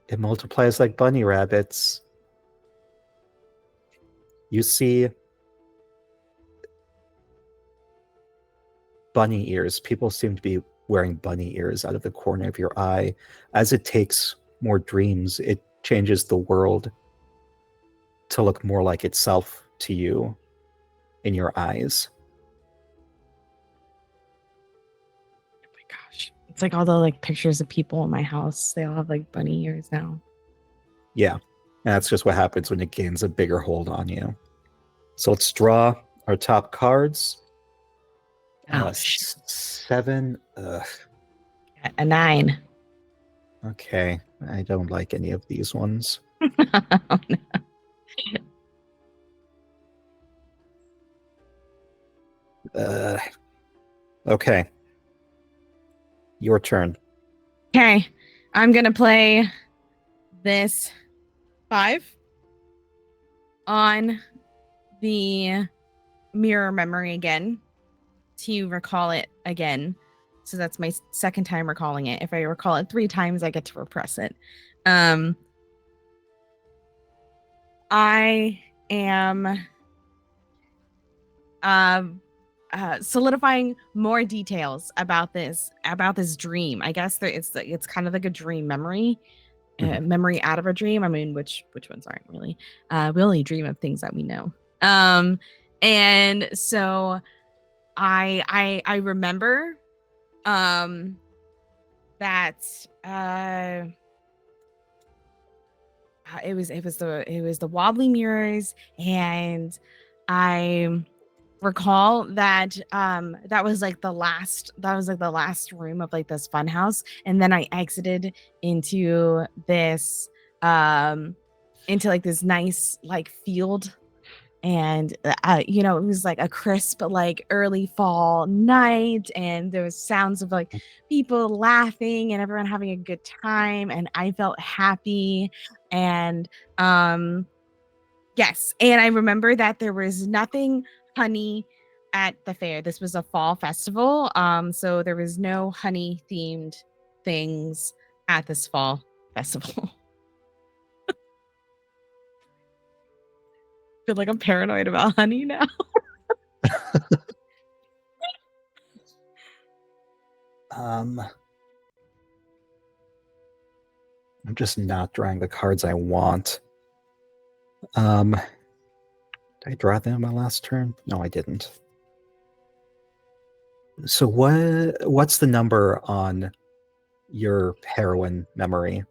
it multiplies like bunny rabbits. You see bunny ears. People seem to be wearing bunny ears out of the corner of your eye. As it takes more dreams, it changes the world to look more like itself to you in your eyes. Oh my gosh. It's like all the like pictures of people in my house. They all have like bunny ears now. Yeah. And that's just what happens when it gains a bigger hold on you. So let's draw our top cards. 7. Ugh. A 9. Okay. I don't like any of these ones. Oh, no. Okay. Your turn. Okay. I'm going to play this 5 on the mirror memory again to recall it again. So that's my second time recalling it. If I recall it 3 times, I get to repress it. I am solidifying more details about this dream. I guess it's kind of like a dream memory, memory out of a dream. I mean, which ones aren't really? We only dream of things that we know. And so I remember that it was the wobbly mirrors, and I recall that that was like the last room of like this fun house, and then I exited into this into like this nice like field, and it was like a crisp like early fall night, and there was sounds of like people laughing and everyone having a good time, and I felt happy. And yes, and I remember that there was nothing honey at the fair. This was a fall festival, so there was no honey themed things at this fall festival. I feel like I'm paranoid about honey now. I'm just not drawing the cards I want. Did I draw them my last turn? No, I didn't. So what's the number on your heroine memory?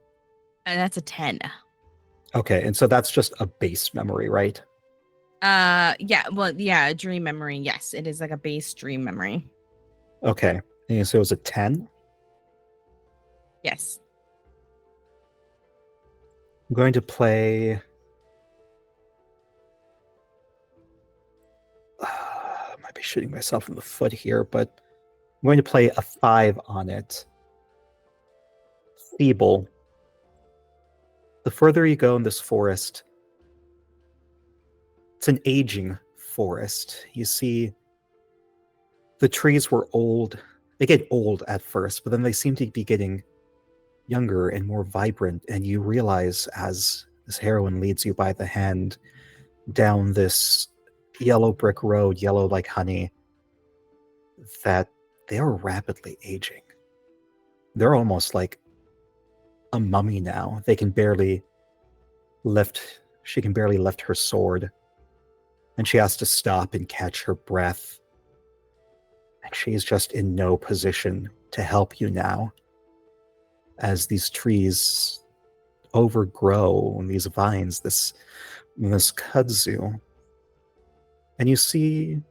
And that's a 10. Okay, and so that's just a base memory, right? Yeah, well, yeah, a dream memory. Yes, it is like a base dream memory. Okay, and so it was a 10? Yes. I'm going to play. I might be shooting myself in the foot here, but I'm going to play a 5 on it. Feeble. The further you go in this forest, it's an aging forest. You see, the trees were old. They get old at first, but then they seem to be getting younger and more vibrant. And you realize as this heroine leads you by the hand down this yellow brick road, yellow like honey, that they are rapidly aging. They're almost like a mummy now. They can barely she can barely lift her sword. And she has to stop and catch her breath. And she's just in no position to help you now. As these trees overgrow, and these vines, this kudzu. And you see,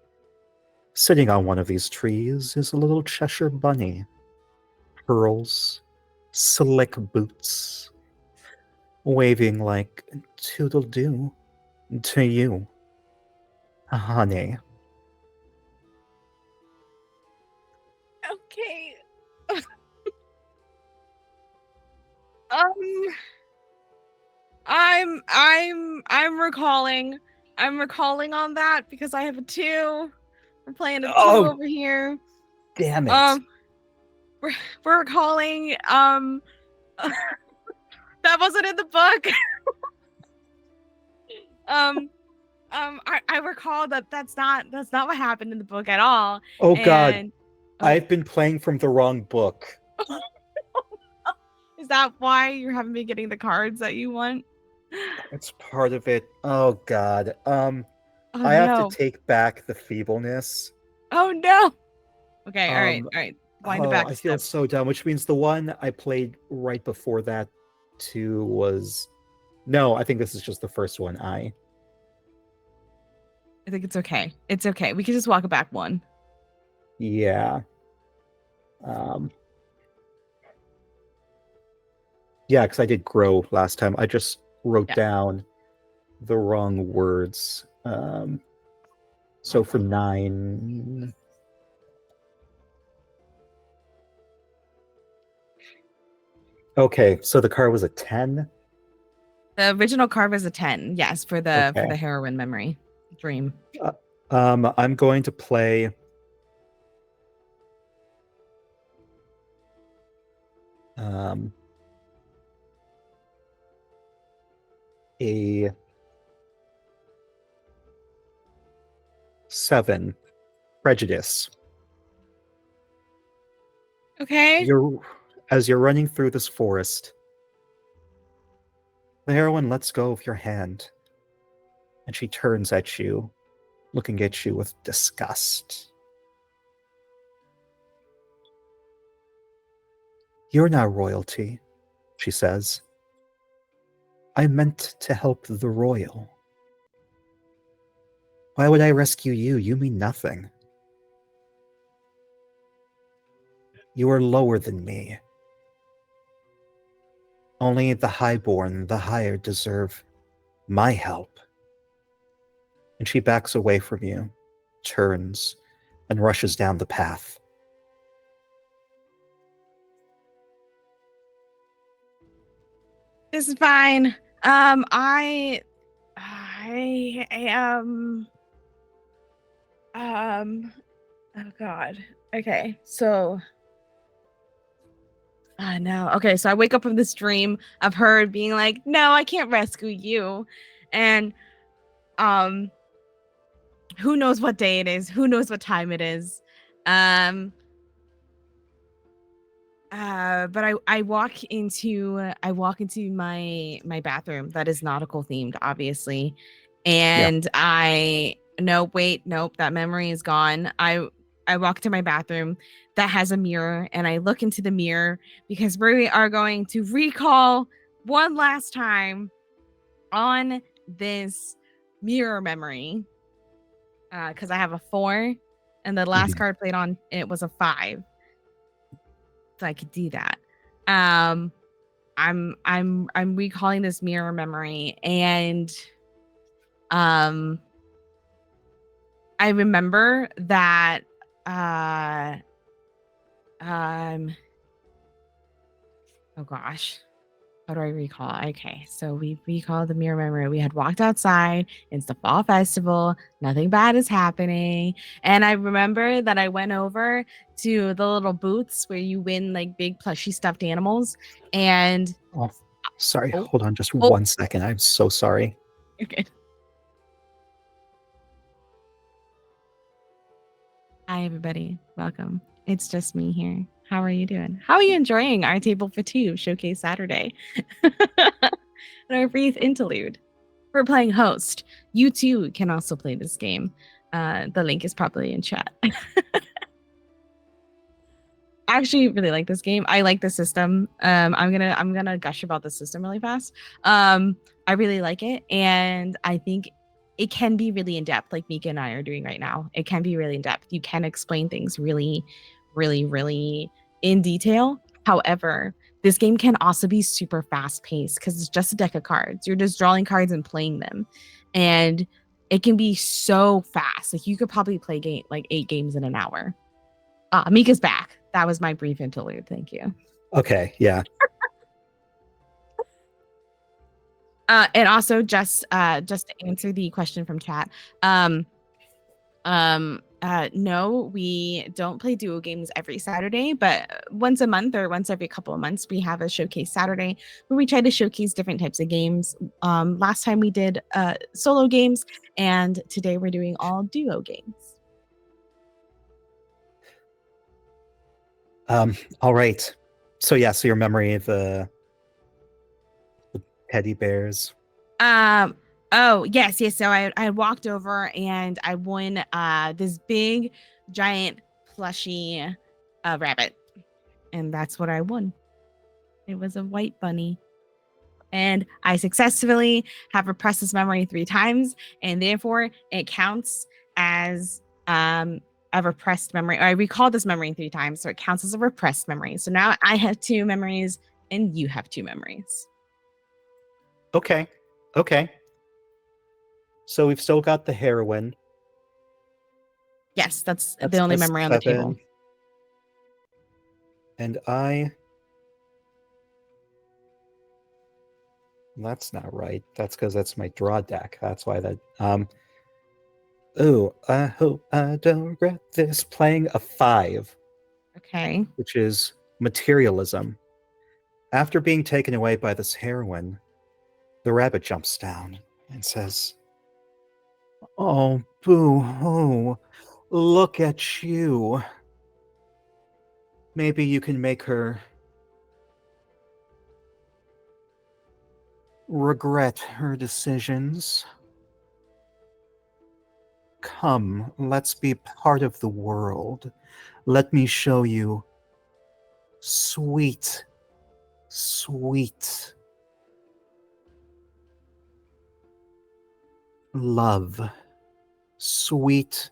sitting on one of these trees is a little Cheshire bunny. Curls, slick boots, waving like toodle-doo to you, honey. Okay. um, I'm recalling. I'm recalling on that because I have a 2. I'm playing a 2 over here. Damn it. We're recalling. That wasn't in the book. I recall that's not what happened in the book at all. Oh God, I've been playing from the wrong book. Is that why you haven't been getting the cards that you want? It's part of it. Oh God. I have to take back the feebleness. Oh no. Okay, all right. Wind it back. I feel so dumb, which means the one I played right before that 2 was... No, I think this is just the first one. I think it's okay. It's okay. We can just walk it back 1. Yeah. Yeah, because I did grow last time. I just wrote down the wrong words. So for 9... Okay, so the card was a 10? The original card was a 10, yes, for the heroine memory dream. I'm going to play a 7 prejudice. Okay. As you're running through this forest, the heroine lets go of your hand, and she turns at you, looking at you with disgust. You're not royalty, she says. I meant to help the royal. Why would I rescue you? You mean nothing. You are lower than me. Only the highborn, the higher, deserve my help. And she backs away from you, turns, and rushes down the path. This is fine. Oh God. Okay, so no. Okay, so I wake up from this dream of her being like, "No, I can't rescue you," and who knows what day it is? Who knows what time it is? But I walk into my bathroom that is nautical themed, obviously, and nope, that memory is gone. I walk to my bathroom that has a mirror, and I look into the mirror because we are going to recall one last time on this mirror memory because I have a 4, and the last card played on it was a 5. So I could do that. I'm recalling this mirror memory, and I remember that oh gosh, how do I recall? Okay, so we recall the mirror memory. We had walked outside. It's the fall festival. Nothing bad is happening. And I remember that I went over to the little booths where you win like big plushy stuffed animals. And Oh, sorry. oh, Hold on just oh, 1 second. I'm so sorry. you're good. Hi, everybody. Welcome. It's just me here. How are you doing? How are you enjoying our Table for Two Showcase Saturday? And our brief interlude. We're playing host. You too can also play this game. The link is probably in chat. I actually really like this game. I like the system. I'm gonna gush about the system really fast. I really like it, and I think it can be really in depth, like Mika and I are doing right now. It can be really in depth. You can explain things really, really, really in detail. However, this game can also be super fast paced because it's just a deck of cards. You're just drawing cards and playing them, and it can be so fast. Like you could probably play like 8 games in an hour. Mika's back. That was my brief interlude. Thank you. Okay, yeah. And also just to answer the question from chat, no, we don't play duo games every Saturday, but once a month or once every couple of months, we have a showcase Saturday where we try to showcase different types of games. Last time we did solo games, and today we're doing all duo games. All right. So yeah, so your memory of the teddy bears. Oh yes. So I walked over and I won this big giant plushy rabbit, and that's what I won. It was a white bunny, and I successfully have repressed this memory 3 times, and therefore it counts as a repressed memory. Or I recalled this memory 3 times, so it counts as a repressed memory. So now I have 2 memories, and you have 2 memories. Okay. So we've still got the heroine. Yes, that's the only memory on the table. And that's not right. That's because that's my draw deck. That's why that oh, I hope I don't regret this. Playing a 5. Okay. Which is materialism. After being taken away by this heroine, the rabbit jumps down and says, "Oh, boo-hoo, look at you. Maybe you can make her regret her decisions. Come, let's be part of the world. Let me show you sweet, sweet love. Sweet,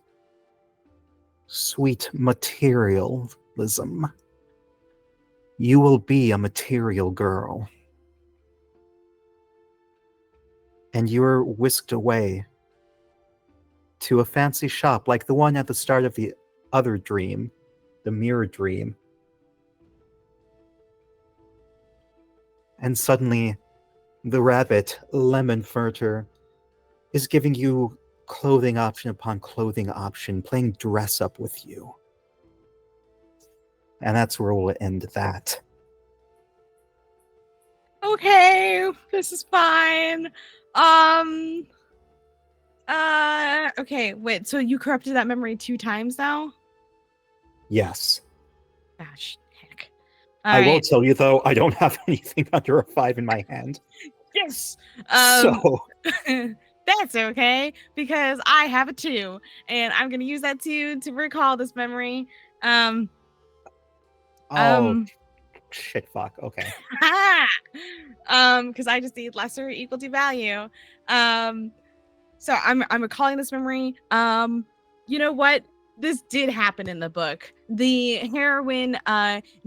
sweet materialism. You will be a material girl." And you're whisked away to a fancy shop like the one at the start of the other dream, the mirror dream. And suddenly, the rabbit, Lemon Furter, is giving you clothing option upon clothing option, playing dress up with you. And that's where we'll end that. Okay, this is fine. Okay, wait, so you corrupted that memory 2 times now? Yes. Gosh, heck. I will tell you, though, I don't have anything under a 5 in my hand. Yes! So... That's okay, because I have a 2, and I'm going to use that 2 to recall this memory. Shit, fuck, okay. Because I just need lesser or equal to value. So I'm recalling this memory. You know what? this did happen in the book. The heroine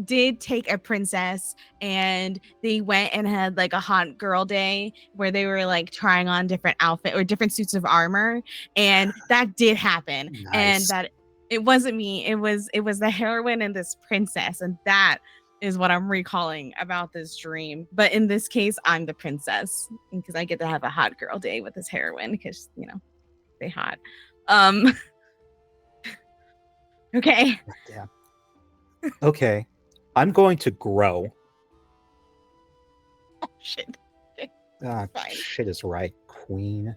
did take a princess and they went and had like a hot girl day where they were like trying on different outfit or different suits of armor, and that did happen. And Nice. that it wasn't me. It was the heroine and this princess, and that is what I'm recalling about this dream. But in this case, I'm the princess because I get to have a hot girl day with this heroine because they hot. Um Okay. Yeah. Okay. I'm going to grow. Oh, shit. Ah, Fine. shit is right, queen.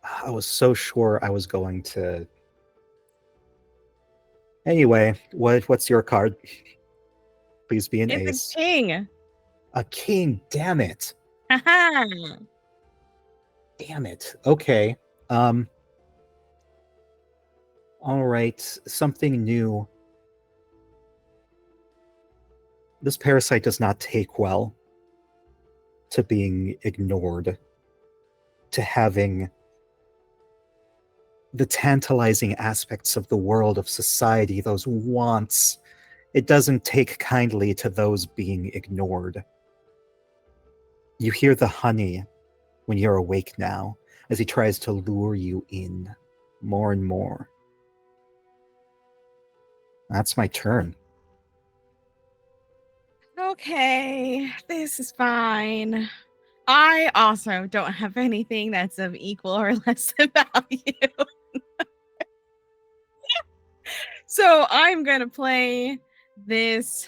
I was so sure I was going to. Anyway, what's your card? Please be an It's ace. a king. A king, damn it. Haha. Damn it. Okay. All right, something new. This parasite does not take well to being ignored, to having the tantalizing aspects of the world of society, those wants. It doesn't take kindly to those being ignored. You hear the honey when you're awake now, as he tries to lure you in more and more. That's my turn. Okay, this is fine. I also don't have anything that's of equal or less value. So I'm going to play this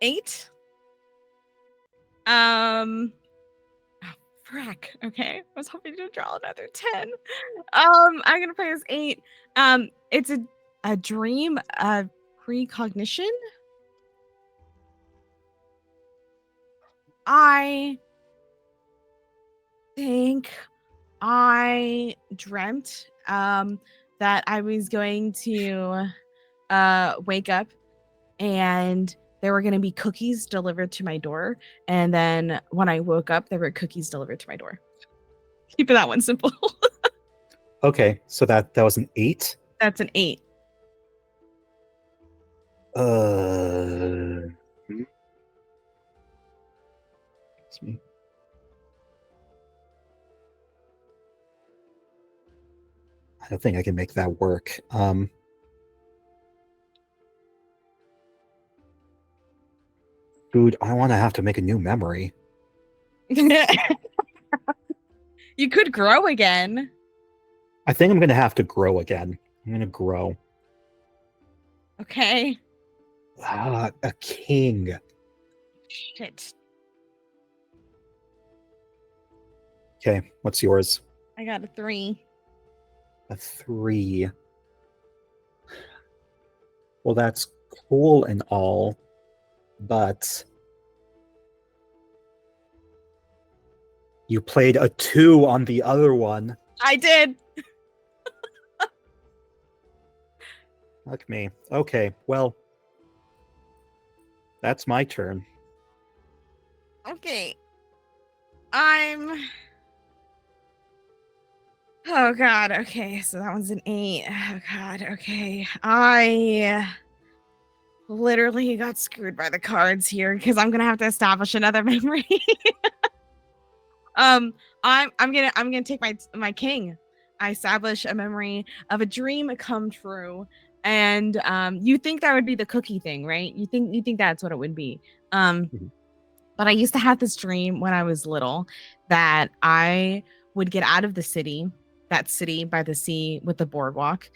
8. Oh, frack. Okay. I was hoping to draw another 10. I'm going to play this 8. It's a dream of precognition. I think I dreamt that I was going to wake up and there were going to be cookies delivered to my door. And then when I woke up, there were cookies delivered to my door. Keeping that one simple. Okay, so that was an 8. That's an 8. Excuse me. I don't think I can make that work. Dude, I want to have to make a new memory. You could grow again. I think I'm going to have to grow again. I'm going to grow. Okay. Ah, a king. Shit. Okay, what's yours? I got a 3. A 3. Well, that's cool and all, but you played a 2 on the other one. I did. Fuck me. Okay, well, that's my turn. Okay. Oh god, okay, so that one's an 8. Oh god, okay. I literally got screwed by the cards here because I'm gonna have to establish another memory. I'm gonna take my king. I establish a memory of a dream come true. And you think that would be the cookie thing, right? You think that's what it would be. Mhm. But I used to have this dream when I was little that I would get out of the city, that city by the sea with the boardwalk,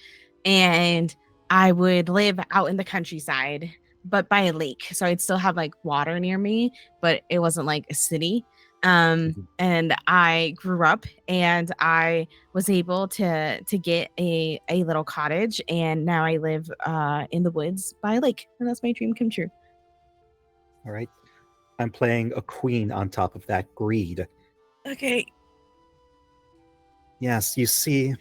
and I would live out in the countryside, but by a lake. So I'd still have like water near me, but it wasn't like a city. And I grew up and I was able to get a little cottage, and now I live in the woods by a lake, and that's my dream come true. All right. I'm playing a queen on top of that greed. Okay. Yes, you see,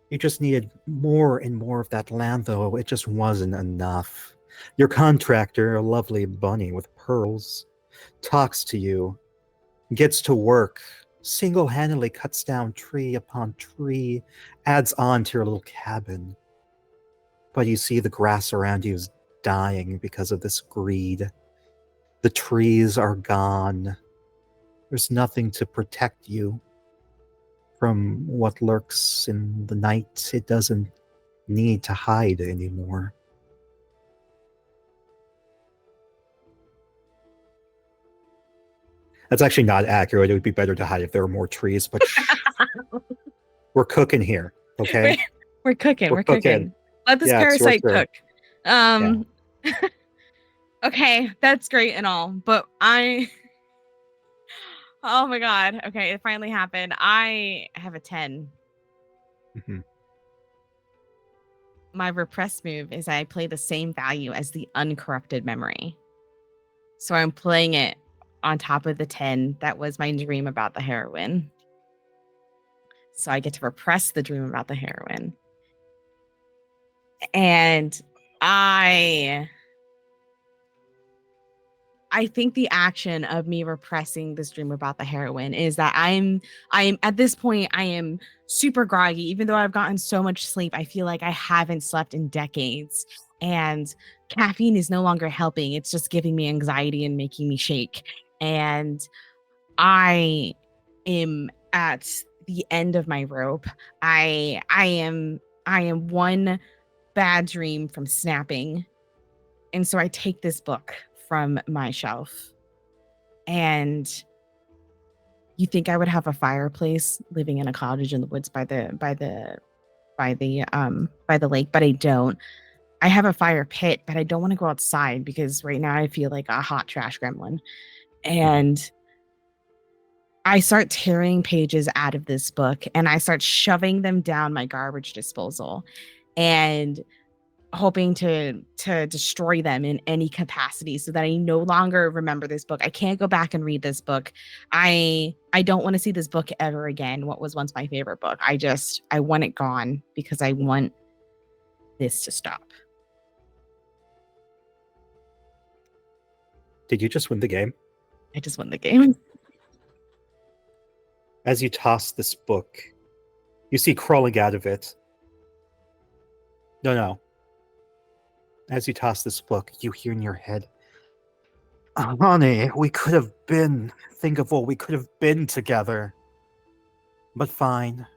you just needed more and more of that land, though. It just wasn't enough. Your contractor, a lovely bunny with pearls, talks to you, gets to work single-handedly cuts down tree upon tree, adds on to your little cabin. But you see the grass around you is dying because of this greed. The trees are gone. There's nothing to protect you from what lurks in the night. It doesn't need to hide anymore. That's actually not accurate. It would be better to hide if there were more trees, but we're cooking here, okay? We're cooking. We're cooking. Let this parasite cook. Okay, that's great and all, but oh my god. Okay, it finally happened. I have a 10. Mm-hmm. My repressed move is I play the same value as the uncorrupted memory. So I'm playing it on top of the 10 that was my dream about the heroine. So I get to repress the dream about the heroine. And I think the action of me repressing this dream about the heroine is that I'm at this point, I am super groggy. Even though I've gotten so much sleep, I feel like I haven't slept in decades. And caffeine is no longer helping. It's just giving me anxiety and making me shake. And I am at the end of my rope. I am one bad dream from snapping. And so I take this book from my shelf. And you think I would have a fireplace living in a cottage in the woods by the lake, but I don't. I have a fire pit, but I don't want to go outside because right now I feel like a hot trash gremlin. And I start tearing pages out of this book and I start shoving them down my garbage disposal and hoping to destroy them in any capacity so that I no longer remember this book. I can't go back and read this book. I don't want to see this book ever again. What was once my favorite book. I want it gone because I want this to stop. Did you just win the game? I just won the game. As you toss this book, you see crawling out of it. No. As you toss this book, you hear in your head, honey, we could have been. Think of what we could have been together. But fine,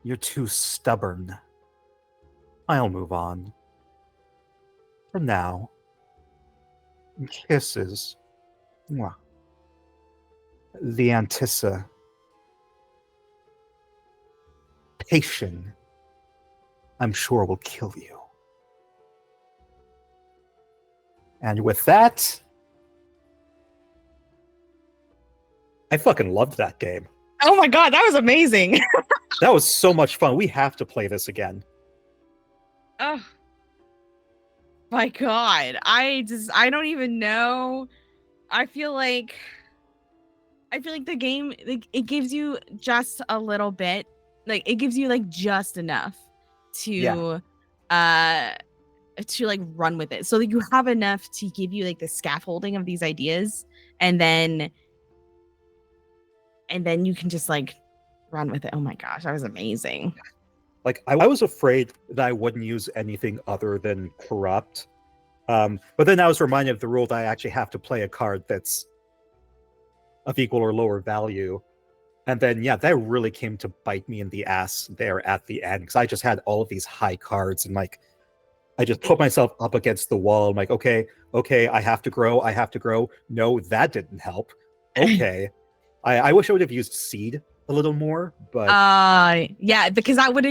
you're too stubborn. I'll move on. For now, kisses. Mwah. The anticipation I'm sure will kill you. And with that, I fucking loved that game. Oh my god, that was amazing. That was so much fun. We have to play this again. Oh my god. I don't even know. I feel like the game, like, it gives you just a little bit. Like, it gives you like just enough to like run with it. So that you have enough to give you like the scaffolding of these ideas, and then you can just like run with it. Oh my gosh, that was amazing. Like, I was afraid that I wouldn't use anything other than corrupt. But then I was reminded of the rule that I actually have to play a card that's of equal or lower value. And then, yeah, that really came to bite me in the ass there at the end, because I just had all of these high cards, and like, I just put myself up against the wall. I'm like, okay, I have to grow. No, that didn't help. Okay. I wish I would have used seed a little more, but yeah, because that would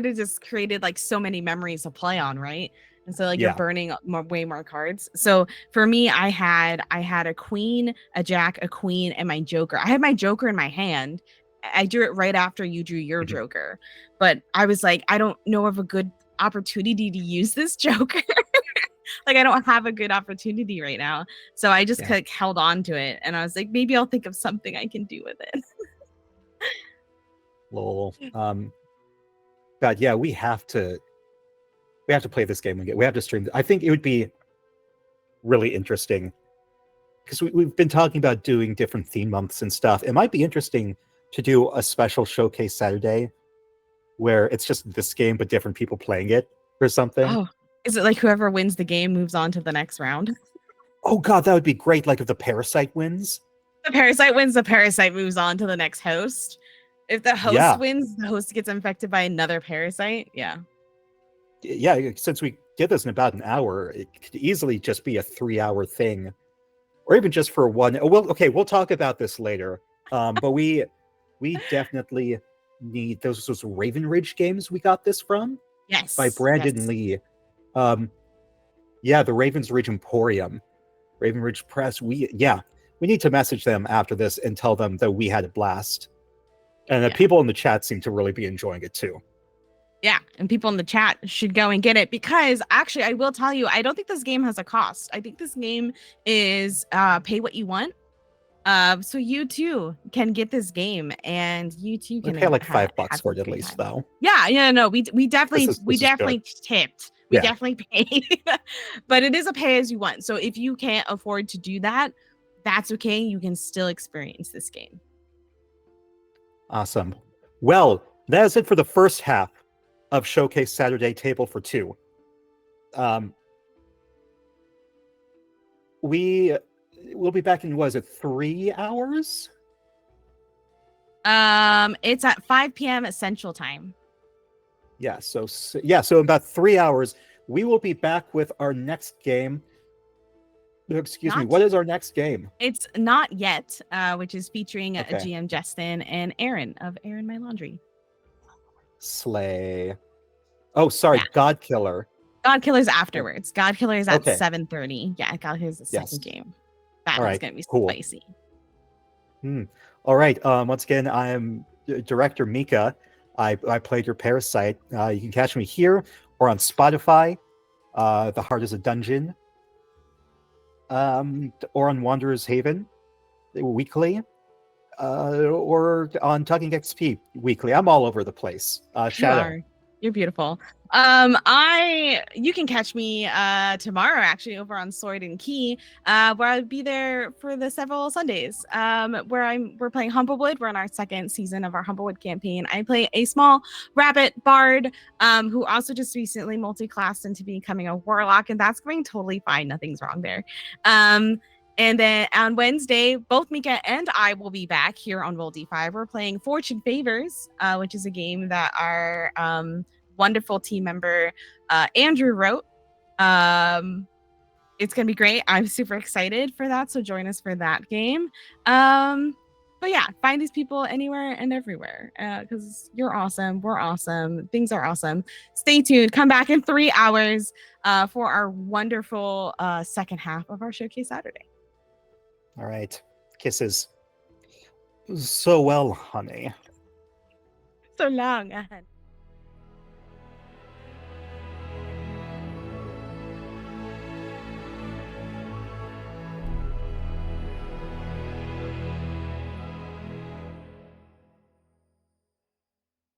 have just created like so many memories to play on, right? And so like you're burning way more cards. So for me, I had a queen, a jack, a queen, and my joker. I had my joker in my hand. I drew it right after you drew your joker, but I was like, I don't know of a good opportunity to use this joker. Like, I don't have a good opportunity right now, so I just like held on to it, and I was like, maybe I'll think of something I can do with it. Lol. God, yeah, we have to play this game again. We have to stream. I think it would be really interesting, because we've been talking about doing different theme months and stuff. It might be interesting to do a special showcase Saturday where it's just this game but different people playing it or something. Oh, is it like whoever wins the game moves on to the next round? Oh god, that would be great. Like if the parasite wins. The parasite wins, the parasite moves on to the next host. If the host Yeah. wins, the host gets infected by another parasite. Yeah. Yeah, since we did this in about an hour, it could easily just be a 3-hour thing. Or even just for one. Well, okay, we'll talk about this later. But we definitely need those Raven Ridge games we got this from. Yes. By Brandon yes. Lee. Yeah, the Ravens Ridge Emporium. Raven Ridge Press. We need to message them after this and tell them that we had a blast. And the people in the chat seem to really be enjoying it too. Yeah, and people in the chat should go and get it because actually I will tell you, I don't think this game has a cost. I think this game is pay what you want. So you too can get this game and you too can pay like $5 for it at least though. Yeah, no, we definitely This is tipped. We definitely paid. But it is a pay as you want. So if you can't afford to do that, that's okay. You can still experience this game. Awesome. Well, that is it for the first half of Showcase Saturday Table for Two. We'll be back in, was it 3 hours? It's at 5 p.m. Central Time. Yeah, so in about 3 hours, we will be back with our next game. Excuse me, what is our next game? It's Not Yet, which is featuring GM Justin and Aaron of Aaron My Laundry. Slay. Oh, sorry, God Killer. God Killer's afterwards. God Killer is at 7:30. Yeah, God Killer's the second game. That one's gonna be spicy. All right. Once again, I am director Mika. I played your Parasite. You can catch me here or on Spotify. The Heart is a Dungeon. Or on Wanderer's Haven weekly. Or on Tugging XP weekly. I'm all over the place. Shadow. You're beautiful. You can catch me tomorrow actually over on Sword and Key, where I'll be there for the several Sundays. We're playing Humblewood. We're on our second season of our Humblewood campaign. I play a small rabbit bard, who also just recently multi-classed into becoming a warlock, and that's going totally fine. Nothing's wrong there. And then on Wednesday, both Mika and I will be back here on Roll-D5. We're playing Fortune Favors, which is a game that our wonderful team member Andrew wrote. It's going to be great. I'm super excited for that, so join us for that game. But yeah, find these people anywhere and everywhere because you're awesome. We're awesome. Things are awesome. Stay tuned. Come back in 3 hours for our wonderful second half of our Showcase Saturday. All right. Kisses. So well, honey. So long.